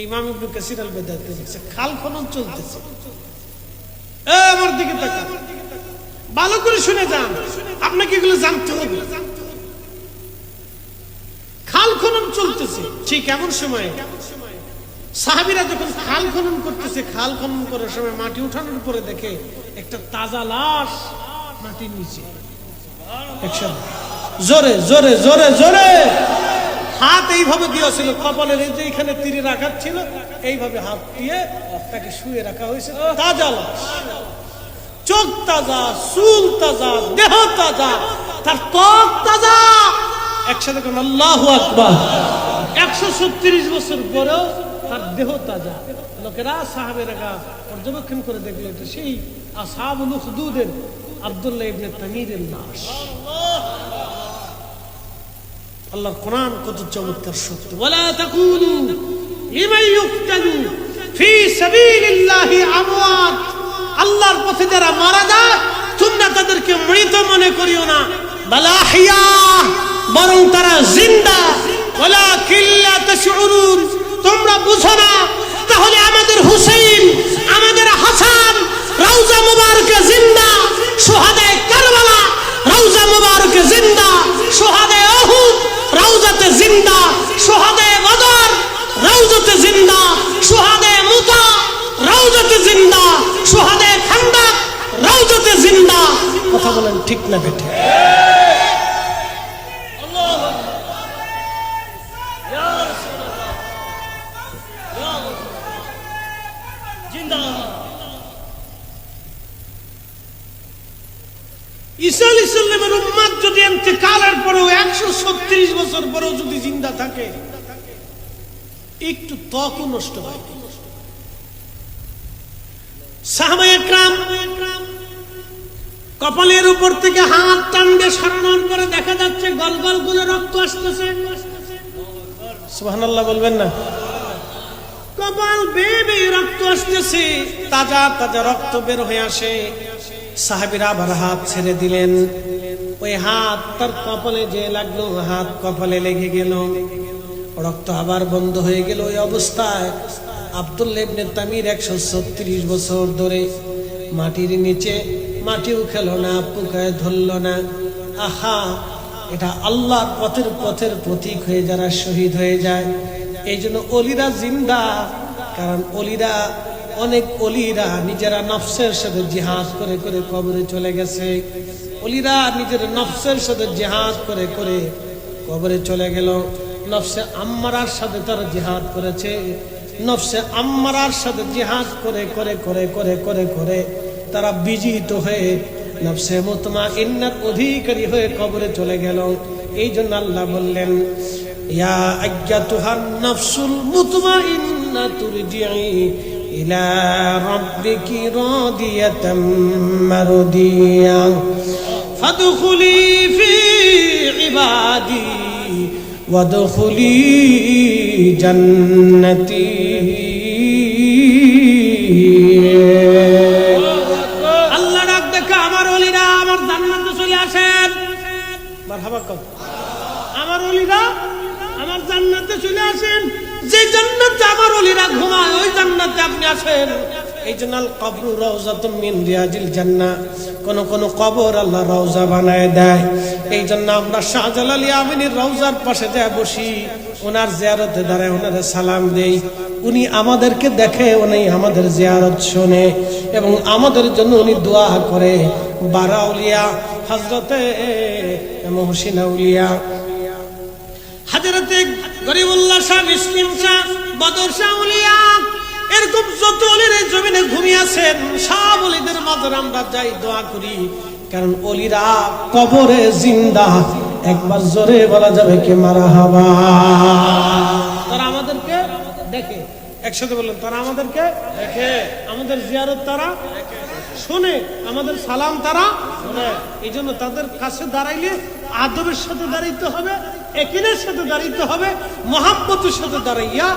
ইমাম ইবনে কাসির আল-বাদাতি লিখছে, খাল খনন চলতেছে। আমার দিকে তাকান, ভালো করে শুনে যান, আপনাকে এগুলো জানতে হবে। খাল খনন চলতেছে ঠিক এমন সময় সাহাবীরা যখন খাল খনন করতেছে, খাল খনন করার সময় মাটি উঠানোর পরে দেখে একটা তাজা লাশ মাটির নিচে। একসাথে জোরে জোরে জোরে জোরে হাত এইভাবে দিয়েছিল কপালের, এই যে এখানে তীরের আঘাত ছিল, এইভাবে হাত দিয়ে তাকে শুয়ে রাখা হয়েছে। তাজা লাশ, চোখ তাজা, চুল তাজা, দেহ তাজা, তার ত্বক তাজা, একসাথে কোন আল্লাহু আকবার। 136 বছর পরেও তার দেহ তাজা। লোকেরা সাহাবেরা পর্যবেক্ষণ করে দেখলো এটা সেই আসহাবুল উখদুদের আব্দুল্লাহ ইবনে তামিরের লাশ। আল্লাহর কোরআন কত চমৎকার সত্য। ওয়ালা তাকুলু লিমান ইউকতালু ফি সাবিলিল্লাহি আমওয়াত, আল্লাহর পথে যারা মারা যায় তোমরা তাদেরকে মৃত মনে করিও না, বাল আহইয়া, বরং তারা জিন্দা। ওয়ালাকিন লা তাশউরুন, তোমরা বুঝো না। তাহলে আমাদের হুসাইন, আমাদের হাসান রওজা মুবারকে জিন্দা, শুহাদায়ে কারবালা রওজা মুবারকে জিন্দা, শুহাদায়ে উহুদ রওজাতে জিন্দা, শুহাদায়ে বদর রওজাতে জিন্দা, শুহাদায়ে মুতা রওজাতে জিন্দা, শুহাদায়ে খান্দাক রওজাতে জিন্দা। কথা বলেন ঠিক না বেঠে? ঈসা আলাইহিস সালামের উম্মত যদি ইন্তেকালের পরেও 136 বছর পরেও যদি জিন্দা থাকে, একটু ত্বকও নষ্ট হয়। সাহাবায়ে কেরাম কপালের উপর থেকে হাত টানবে, সরানোর পরে দেখা যাচ্ছে গলগল করে রক্ত আসতেছে। সুবহানাল্লাহ বলবেন না? কপাল বেয়ে বেয়ে রক্ত আসতেছে, তাজা তাজা রক্ত বের হয়ে আসে। সাহাবীরা আবার হাত ছেড়ে দিলেন। ওই হাত তার কপালে যে লাগলো, হাত কপালে লেগে গেল, রক্ত আবার বন্ধ হয়ে গেল। ওই অবস্থায় আব্দুল্লাহ ইবনে তামির 136 বছর ধরে মাটির নিচে, মাটিও খেলো না, পোকায় ধরল না। আহা, এটা আল্লাহর পথের প্রতীক হয়ে যারা শহীদ হয়ে যায়, এই জন্য অলিরা জিন্দা। কারণ অলিরা, অনেক অলিরা নিজেরা নফসের সাথে জিহাদ করে করে কবরে চলে গেছে। অলিরা নিজের নফসের সাথে জিহাদ করে করে কবরে চলে গেল। নফসে আম্মারার সাথে তারা জিহাদ করেছে। নফসে আম্মারার সাথে জিহাদ করে করে করে করে করে করে তারা বিজিত হয়ে নফসে মুতমাইন্নার অধিকারী হয়ে কবরে চলে গেল। এই জন্য আল্লাহ বললেন, ইয়া আইয়াতুহান নাফসুল মুতমাইন্না তুরজিই ইলা রাব্বিকি রাদিয়াতাম মারদিয়া ফাদখুলি ফি ইবাদি ওয়াদখুলি জান্নাতি। আল্লাহ ডাক দেখা, আমার ওলিরা আমার জান্নাতে চলে আসেন। মারহাবা কর। আমার ওলিরা আমার জান্নাতে চলে আসেন। যে জান্নাতে আমার ওলিরা ঘুমায়, ওই জান্নাতে আপনি আসেন। এই জন্য আল কবরু রাউযাতুম মিন রিয়াজিল জান্নাহ, কোন কোন কবর আল্লাহ রওজা বানায় দেয়। এই জন্য আমরা শাহজালাল ইয়ামিনীর রওজার পাশে যায় বসি, ওনার জিয়ারতে দাঁড়ায়, ওনারে সালাম দেই। উনি আমাদেরকে দেখে, উনি আমাদের জিয়ারত শোনে এবং আমাদের জন্য উনি দোয়া করে। বারা আউলিয়া, হযরতে মুহসিন আউলিয়া, হযরতে গরিবুল্লাহ শাহ, মিসকিন শাহ, বদর শাহ আউলিয়া, এরকম যত ওলিরা জমিনে ঘুমিয়ে আছেন, সব ওলিদের মাঝে আমরা যাই, দোয়া করি। কারণ ওলিরা কবরে জিন্দা। একবার জোরে বলা যাবে কি মারহাবা? তারা আমাদেরকে দেখে। একসাথে বললেন, তারা আমাদেরকে দেখে, আমাদের জিয়ারত তারা শোনে, আমাদের সালাম তারা শোনে। এই জন্য তাদের কাছে দাঁড়াইলে আদবের সাথে দাঁড়াইতে হবে, একিনের সাথে দাঁড়াইতে হবে, মহাব্বতের সাথে দাঁড়াইয়া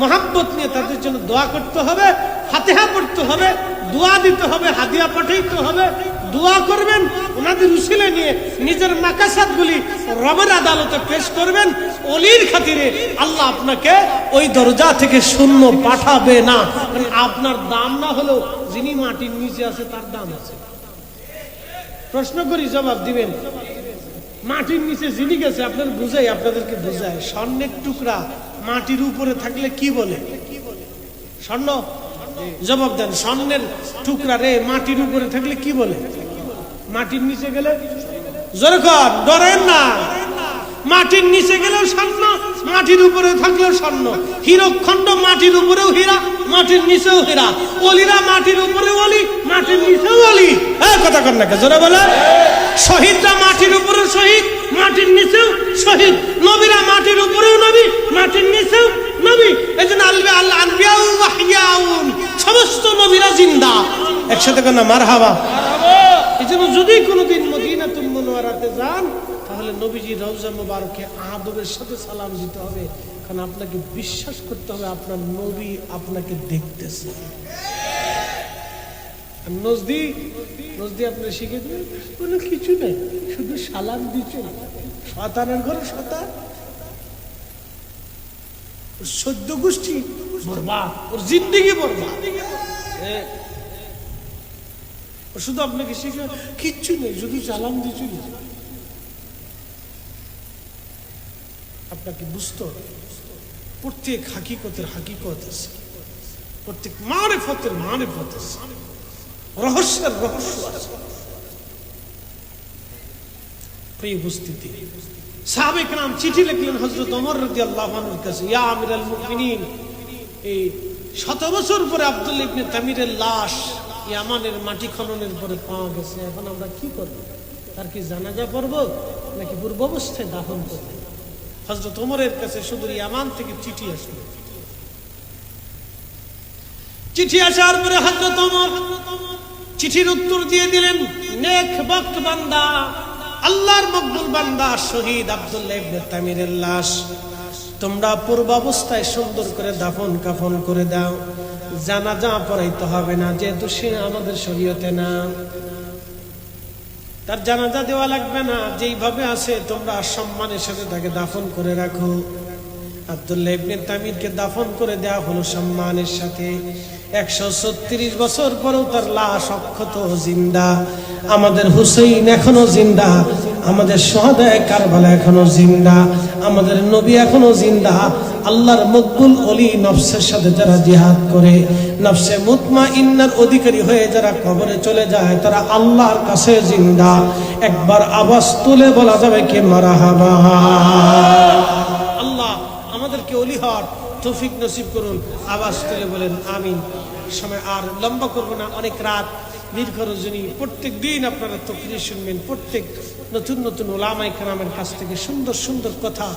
মহাব্বত নিয়ে তাদের জন্য দোয়া করতে হবে, ফাতিহা পড়তে হবে, দোয়া দিতে হবে, হাদিয়া পাঠাইতে হবে, দোয়া করবেন। ওনাদের উসিলা নিয়ে নিজের মাকাসাতগুলি রবের আদালতে পেশ করবেন। ওলির খাতিরে আল্লাহ আপনাকে ওই দরজা থেকে শূন্য পাঠাবে না। কারণ আপনার দাম না হলেও যিনি মাটির নিচে আছে তার দাম আছে। প্রশ্ন করি, জবাব দিবেন। মাটির নিচে যিনি গেছে, আপনার বুঝাই, আপনাদেরকে বুঝায়, স্বর্ণের টুকরা মাটির উপরে থাকলে কি বলে? স্বর্ণ। জবাব দেন, স্বর্ণের টুকরা রে মাটির উপরে থাকলে কি বলে? মাটির নিচে গেলে? জোরে কর, ডরেন না। মাটির নিচে গেলেও স্বর্ণ, মাটির উপরে থাকলেও স্বর্ণ। হীরকখণ্ড মাটির উপরেও হীরা, মাটির নিচেও হীরা। ওলিরা মাটির উপরে ওলি, মাটির নিচেও ওলি। কথা কর না, জোরে বলে। শহীদরা মাটির উপরে শহীদ, মাটির নিচেও শহীদ। নবীরা মাটির উপরেও নবী, মাটির নিচেও নবী। এজন্য আল-আনবিয়া ওয়া হিয়াউন, সমস্ত নবীরা জিন্দা। একসাথে কেন মারহাবা। এজন্য যদি কোনোদিন মদিনাতুল মুনাওয়ারাতে যান, তাহলে নবীজির রওজা মুবারকে আদবের সাথে সালাম দিতে হবে, কারণ আপনাকে বিশ্বাস করতে হবে আপনার নবী আপনাকে দেখতেছে। নজদি আপনি শিখে দেবেন কোনো কিছু নেই, শুধু সালাম দিচ্ছে। শয়তানের ঘরে শয়তান, সদ্য গোষ্ঠী বরবাদ, ওর জিন্দেগি বরবাদ। শুধু আপনাকে শিখে কিচ্ছু নেই, শুধু সালাম দিচ্ছি। আপনাকে বুঝতে হবে প্রত্যেক হাকিকতের হাকিকত আছে, প্রত্যেক মারিফতের মারিফত আছে, রহস্যের রহস্য আছে। প্রিয় উপস্থিতি, সাহাবায়ে কেরাম চিঠি লিখলেন হযরত ওমর রাদিয়াল্লাহু আনহুর কাছে, ইয়া আমিরাল মুমিনিন, এই 7 বছর পরে আব্দুল্লাহ ইবনে তামিরের লাশ ইয়ামানের মাটি খননের পরে পাওয়া গেছে। এখন আমরা কি করব? তার কি জানাজা পড়ব নাকি পূর্বাবস্থায় দাফন করব? হযরত ওমরের কাছে শুধু ইয়ামান থেকে চিঠি আসলো। চিঠি আসার পরে হযরত ওমর চিঠির উত্তর দিয়ে দিলেন, নেক বক্ত বান্দা, আল্লাহর মকবুল বান্দা শহীদ আব্দুল্লাহ ইবনে তামিরের লাশ তোমরা পূর্বাবস্থায় সুন্দর করে দাফন কাফন করে দাও, জানাজা পড়াইতে হবে না, যেহেতু সে আমাদের শরীয়তে না। তার জানাজা দেওয়া লাগবে না, যেইভাবে আছে তোমরা সম্মানের সাথে তাকে দাফন করে রাখো। আব্দুল্লাহ ইবনে তামিরকে দাফন করে দেওয়া হলো সম্মানের সাথে। 136 বছর পরেও তার লাশ অক্ষত জিন্দা। আমাদের হুসাইন এখনো জিন্দা, আমাদের শহাদায়ে কারবালা এখনো জিন্দা, আমাদের নবী এখনো জিন্দা। আল্লাহর মকবুল ওলি নফসের সাথে যারা জিহাদ করে, নফসে মুতমাইন্নার অধিকারী হয়ে যারা কবরে চলে যায়, তারা আল্লাহর কাছে জিন্দা। একবার আওয়াজ তুলে বলা যাবে কে মারহাবা। আল্লাহ আমাদেরকে ওলি হওয়ার তৌফিক নসিব করুন। আওয়াজ তুলে বলেন আমিন। সময় আর লম্বা করব না, অনেক রাত, দীর্ঘ রজনী। প্রত্যেক দিন আপনারা তাকরীর শুনবেন, প্রত্যেক নতুন নতুন ওলামায়ে কেরামের কাছ থেকে সুন্দর সুন্দর কথা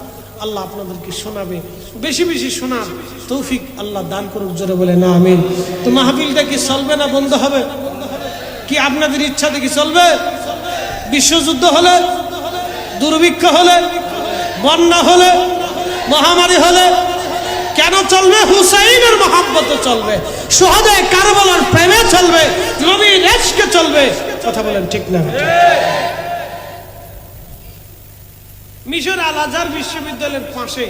আল্লাহ আপনাদেরকে শোনাবে। বেশি বেশি শোনার তৌফিক আল্লাহ দান করুন। জোরে বলেন আমিন। তো মাহফিলটা কি চলবে না বন্ধ হবে? কি আপনাদের ইচ্ছা দেখি চলবে? বিশ্বযুদ্ধ হলে, দুর্ভিক্ষ হলে, বন্যা হলে, মহামারী হলে কেন চলবে? হুসাইনের মহব্বতে চলবে, শহাদায়ে কারবালার প্রেমে চলবে, নবীর ইশকে চলবে। কথা বলেন ঠিক না? মিশর আল আজহার বিশ্ববিদ্যালয়ের পাশে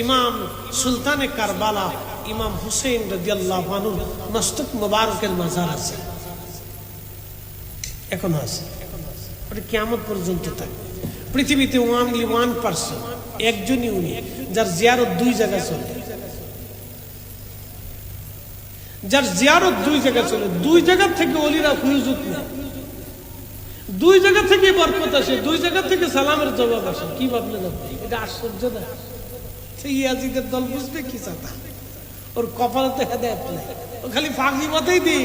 ইমাম সুলতানে কারবালা ইমাম হুসেইন রাদিয়াল্লাহু আনহু মস্তক মুবারকের মাজার আছে, এখনো আছে। ওটা কিয়ামত পর্যন্ত থাকবে। পৃথিবীতে only 1% একজনই উনি যার জিয়ারত 2 জায়গায় চলে, যার জিয়ারত 2 জায়গায় চলে। 2 জায়গা থেকে ওলিরা হুজুত নেয়, 2 জায়গা থেকে বরকত আসে, 2 জায়গা থেকে সালামের জবাব আসে। কি ভাবলেন আপনি? এটা আশ্চর্য না? সেই ইয়াজিদের দল বুঝবে কি চাতা, ওর কপালে তো হেদায়েত নাই, ও খালি ফাঁকি মতেই দিয়ে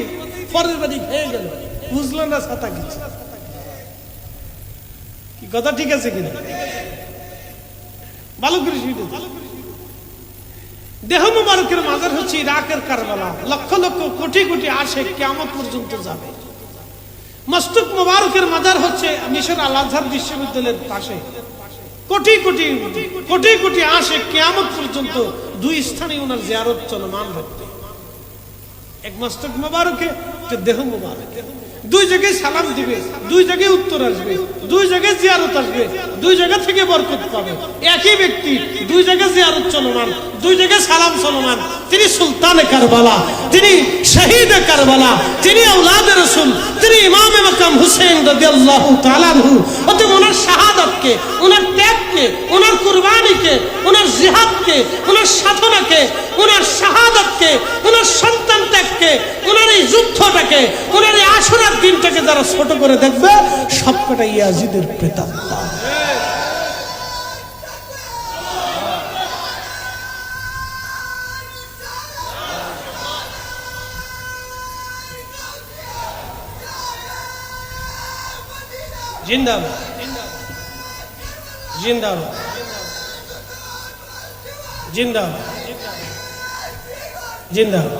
পরের বাড়ি খেয়ে গেল, বুঝলো না ছাতা কিছু। কি কথা ঠিক আছে কিনা? ভালো করে শুনে দেহ মুবারকের মাজার হচ্ছে ইরাকের কারবালা। লক্ষ লক্ষ কোটি কোটি আশিক কিয়ামত পর্যন্ত যাবে। মস্তক মুবারকের মাজার হচ্ছে মিশর আল আজহার বিশ্ববিদ্যালয়ের পাশে। কোটি কোটি কোটি কোটি আশিক কিয়ামত পর্যন্ত 2 স্থানে ওনার জিয়ারত চলমান রাখবে। এক মস্তক মুবারকে, দেহ মুবারকে। 2 জায়গায় সালাম দিবে, 2 জায়গায় উত্তর আসবে, 2 জায়গায় জিয়ারত আসবে, 2 জায়গা থেকে বরকত পাবে। একই ব্যক্তি 2 জায়গায় জিয়ারত চলমান, 2 জায়গায় সালাম চলমান। তিনি সুলতানে কারবালা, তিনি শহীদে কারবালা, তিনি আওলাদে রাসূল, তিনি ইমামে মাকাম হুসেইন রাদিয়াল্লাহু তাআলা আনহু। অতএব ওনার শাহাদাতকে, ওনার ত্যাগকে, ওনার কুরবানিকে, ওনার জিহাদকে, ওনার সাধনাকে, ওনার শাহাদাতকে, ওনার সন্তান ত্যাগকে, ওনার এই যুদ্ধটাকে, ওনার এই আশুরার দিনটাকে যারা ছোট করে দেখবে, সবকটা ইয়াজিদের প্রেতাত্মা। জিন্দাবাদ, জিন্দাবাদ, জিন্দাবাদ, জিন্দাবাদ।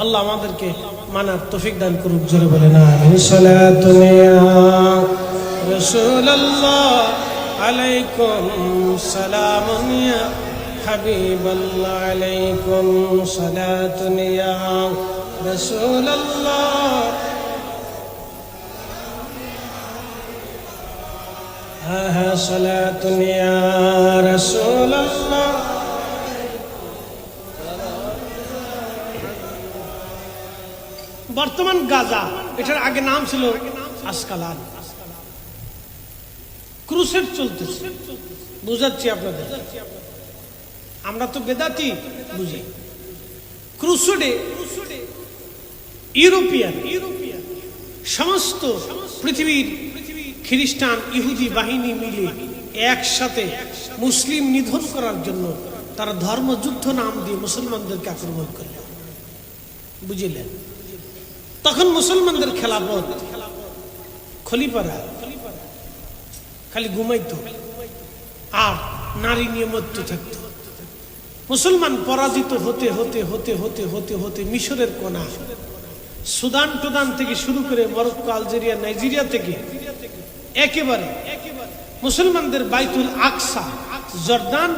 আল্লাহ আমাদেরকে মানার তৌফিক দান করুক, জোরে বলেন আমিন। সালাতুন ইয়া রাসূলুল্লাহ আলাইকুম সালামুন ইয়া হাবিবাল্লাহ আলাইকুম সালাতুন ইয়া রাসূলুল্লাহ হা সালাতুন ইয়া রাসূলুল্লাহ। বর্তমান গাজা, এটার আগে নাম ছিল আসকালান। ক্রুসেড চলতেছে, বুঝাচ্ছি আপনাদের। আমরা তো বেদাতি বুঝি। ক্রুসেডে ইউরোপিয়ান সমস্ত পৃথিবীর খ্রিস্টান ইহুদি বাহিনী মিলে একসাথে মুসলিম নিধন করার জন্য তারা ধর্মযুদ্ধ নাম দিয়ে মুসলমানদেরকে আক্রমণ করল, বুঝলেন? তখন মুসলমানদের খেলাফত, খলিফারা খালি ঘুমাইতো আর নারী নিয়ে মত্ত থাকত। মুসলমান পরাজিত হতে হতে হতে হতে হতে হতে মিশরের কোনা, সুদান টুদান থেকে শুরু করে মরক্কো, আলজেরিয়া, নাইজেরিয়া থেকে একেবারে মুসলমানদের বাইতুল আকসা, জর্দান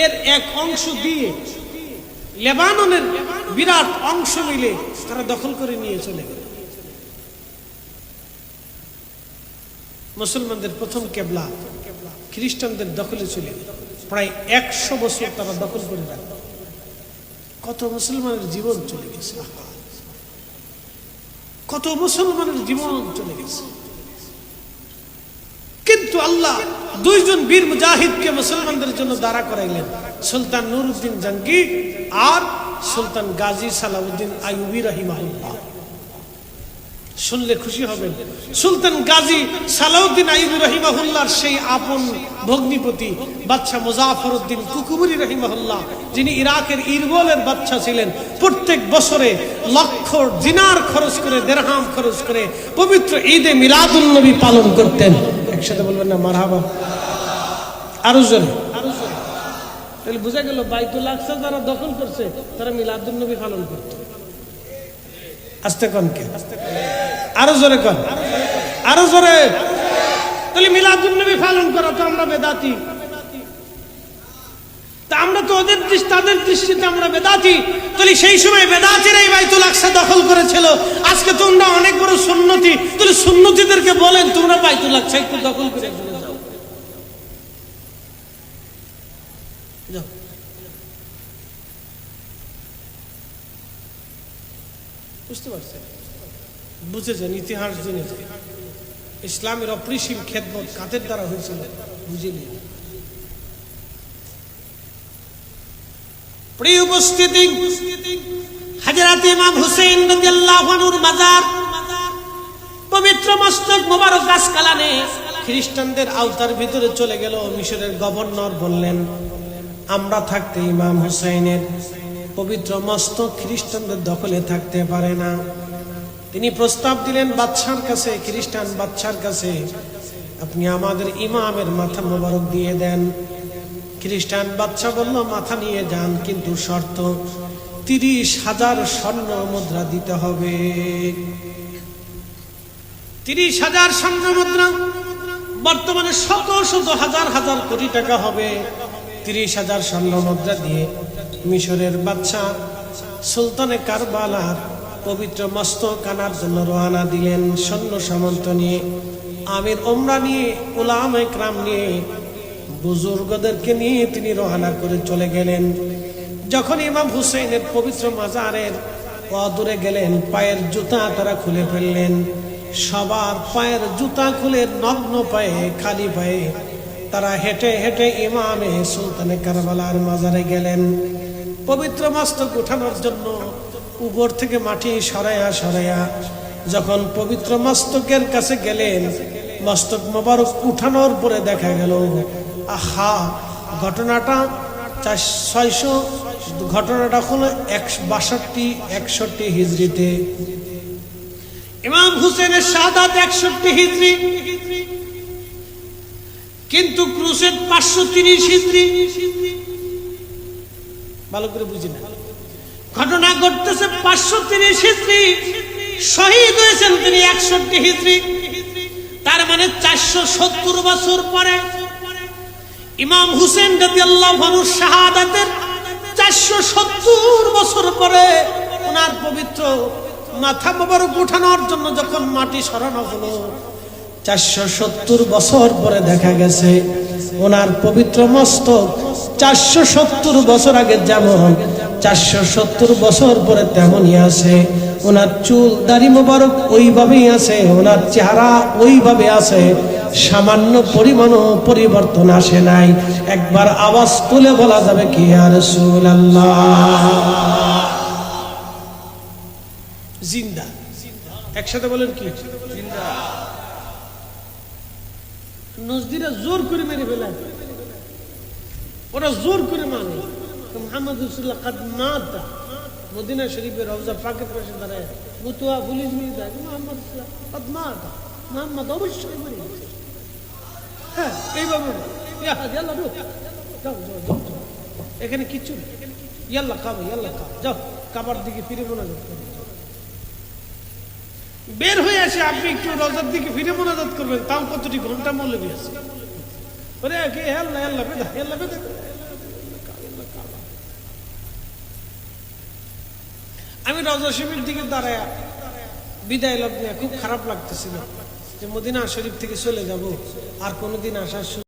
এর এক অংশ দিয়ে লেবাননের বিরাট অংশ মিলে তারা দখল করে নিয়ে চলে গেল। মুসলমানদের প্রথম কেবলা খ্রিস্টানদের দখলে চলে গেল। প্রায় 100 বছর তারা দখল করে রাখল। কত মুসলমানের জীবন চলে গেছে, কত মুসলমানের জীবন চলে গেছে। কিন্তু আল্লাহ দুইজন বীর মুজাহিদকে মুসলমানদের জন্য দাঁড়া করাইলেন, সুলতান নুরউদ্দিন জাহাঙ্গীর আর সুলতান গাজী সালাউদ্দিন আইয়ুবী রাহিমাহুল্লাহ। শুনলে খুশি হবেন, সুলতান গাজী সালাউদ্দিন আইয়ুবী রাহিমাহুল্লাহর সেই আপন ভগ্নিপতি বাদশা মুজাফফরউদ্দিন কুকুবুরি রাহিমাহুল্লাহ, যিনি ইরাকের ইরবিলের বাদশা ছিলেন, প্রত্যেক বছরে লক্ষ দিনার খরচ করে, দিরহাম খরচ করে পবিত্র ঈদে মিলাদুন নবী পালন করতেন। একসাথে বলবেন না মারহাবা? আরো জোরে। তাহলে বোঝা গেল বাইতুল আকসা যারা দখল করছে তারা মিলাদুন নবী পালন করত। আস্তে কোন কে? আরো জোরে কোন, আরো জোরে। তাহলে মিলাদুন নবী পালন করা তো আমরা বেদাতি। তা আমরা তো তাদের দৃষ্টিতে আমরা বেদাতি। তাহলে সেই সময় বেদাতিরা এই বাইতুল আকসা দখল করেছিল। আজকে তোমরা অনেক বড় সুন্নতি, তাহলে সুন্নতিদেরকে বলেন তোমরা বাইতুল আকসা একটু দখল করে চলে যাও। বুঝতে পারছেন? বুঝেছেন? ইতিহাস জেনেছেন? ইসলামের অপরিসীম খেদমত কাদের দ্বারা হয়েছিল বুঝিনি। প্রিয় উপস্থিতি, হযরত ইমাম হুসাইন রাদিয়াল্লাহু আনহুর মাজার, পবিত্র মস্তক মোবারক আসকালানে খ্রিস্টানদের আওতার ভিতরে চলে গেল। মিশরের গভর্নর বললেন, আমরা থাকতে ইমাম হুসাইনের পবিত্র মস্তক খ্রিস্টানদের দখলে থাকতে পারে না। তিনি প্রস্তাব দিলেন বাদশার কাছে, খ্রিস্টান বাদশার কাছে, আপনি আমাদের ইমামের মাথা মোবারক দিয়ে দেন। খ্রিস্টান বাদশা বলল, মাথা নিয়ে যান, কিন্তু শর্ত 30,000 স্বর্ণ মুদ্রা দিতে হবে। 30,000 স্বর্ণ মুদ্রা বর্তমানে শত শত হাজার হাজার কোটি টাকা হবে। 30,000 স্বর্ণ মুদ্রা দিয়ে মিশরের বাদশা সুলতানে কারবালার পবিত্র মস্তক আনার জন্য রওনা দিলেন। সৈন্য সামন্ত নিয়ে, আমির ওমরা নিয়ে, উলামা ইকরাম নিয়ে, বুজুর্গদেরকে নিয়ে তিনি রওনা করে চলে গেলেন। যখন ইমাম হুসাইনের পবিত্র মাজারের অদূরে গেলেন, পায়ের জুতা তারা খুলে ফেললেন। সবার পায়ের জুতা খুলে নগ্ন পায়ে, খালি পায়ে তারা হেঁটে হেঁটে ইমামে সুলতানে কারবালার মাজারে গেলেন। পবিত্র মস্তক উঠানোর জন্য উপর থেকে মাটি সরাইয়া সরাইয়া যখন পবিত্র মস্তকের কাছে গেলেন, মস্তক মোবারক উঠানোর পরে দেখা গেল, আহা, ঘটনাটা 600, ঘটনাটা হলো 62-61 হিজরিতে। ইমাম হুসেনের শাহাদাত 61 হিজরি। কিন্তু ক্রুসেড 530 হিজরি, ভালো করে বুঝি না, ঘটনা ঘটতেছে 530 হিজরি, শহীদ হয়েছেন তিনি 61 হিজরি। তার মানে 470 বছর পরে ইমাম হুসেন রাদিয়াল্লাহু আনহু শাহাদাতের 470 বছর পরে ওনার পবিত্র মাথা মোবারক উঠানোর জন্য যখন মাটি সরানো হলো, 470 বছর পরে দেখা গেছে ওনার পবিত্র মস্তক 470 বছর আগে যেমন 470 বছর পরে তেমনই আছে। ওনার চুল দাড়ি মোবারক ওইভাবেই আছে, ওনার চেহারা ওইভাবে আছে, সামান্য পরিমাণও পরিবর্তন আসে নাই। একবার আওয়াজ তুলে বলা যাবে কি ইয়া রাসূলুল্লাহ, জিন্দা। একসাথে বলেন কি জিন্দা। নজদিরা জোর করে মেরে ফেলেন, ওরা জোর করে মানে মুহাম্মদ রাসূলুল্লাহ কাদ মাতা। মদিনা শরীফের রওজা পাকের পাশে দাঁড়ায় মুতুয়া পুলিশ গুলি দেয়, মুহাম্মদ রাসূলুল্লাহ কাদ মাতা, মুহাম্মদ অবশ্যই মরে গেছে। হ্যাঁ এইভাবে ইয়াল্লাহ যাও যাও যাও, এখানে কিচ্ছু নেই, ইয়াল্লাহ খাও ইয়াল্লাহ খাও, যাও কাবার দিকে ফিরে মোনাজাত করো। বের হয়ে আসে আপনি একটু রওজার দিকে ফিরে মোনাজাত করবেন, তাও কতটি ঘন্টা মৌলবী আছে। ওরে কি আল্লাহ আল্লাহ বেদা আল্লাহ বেদা। আমি রওজা শরীফের দিকে দাঁড়ায় বিদায় লগ্নে খুব খারাপ লাগতেছিল যে মদিনা শরীফ থেকে চলে যাব, আর কোনোদিন আসার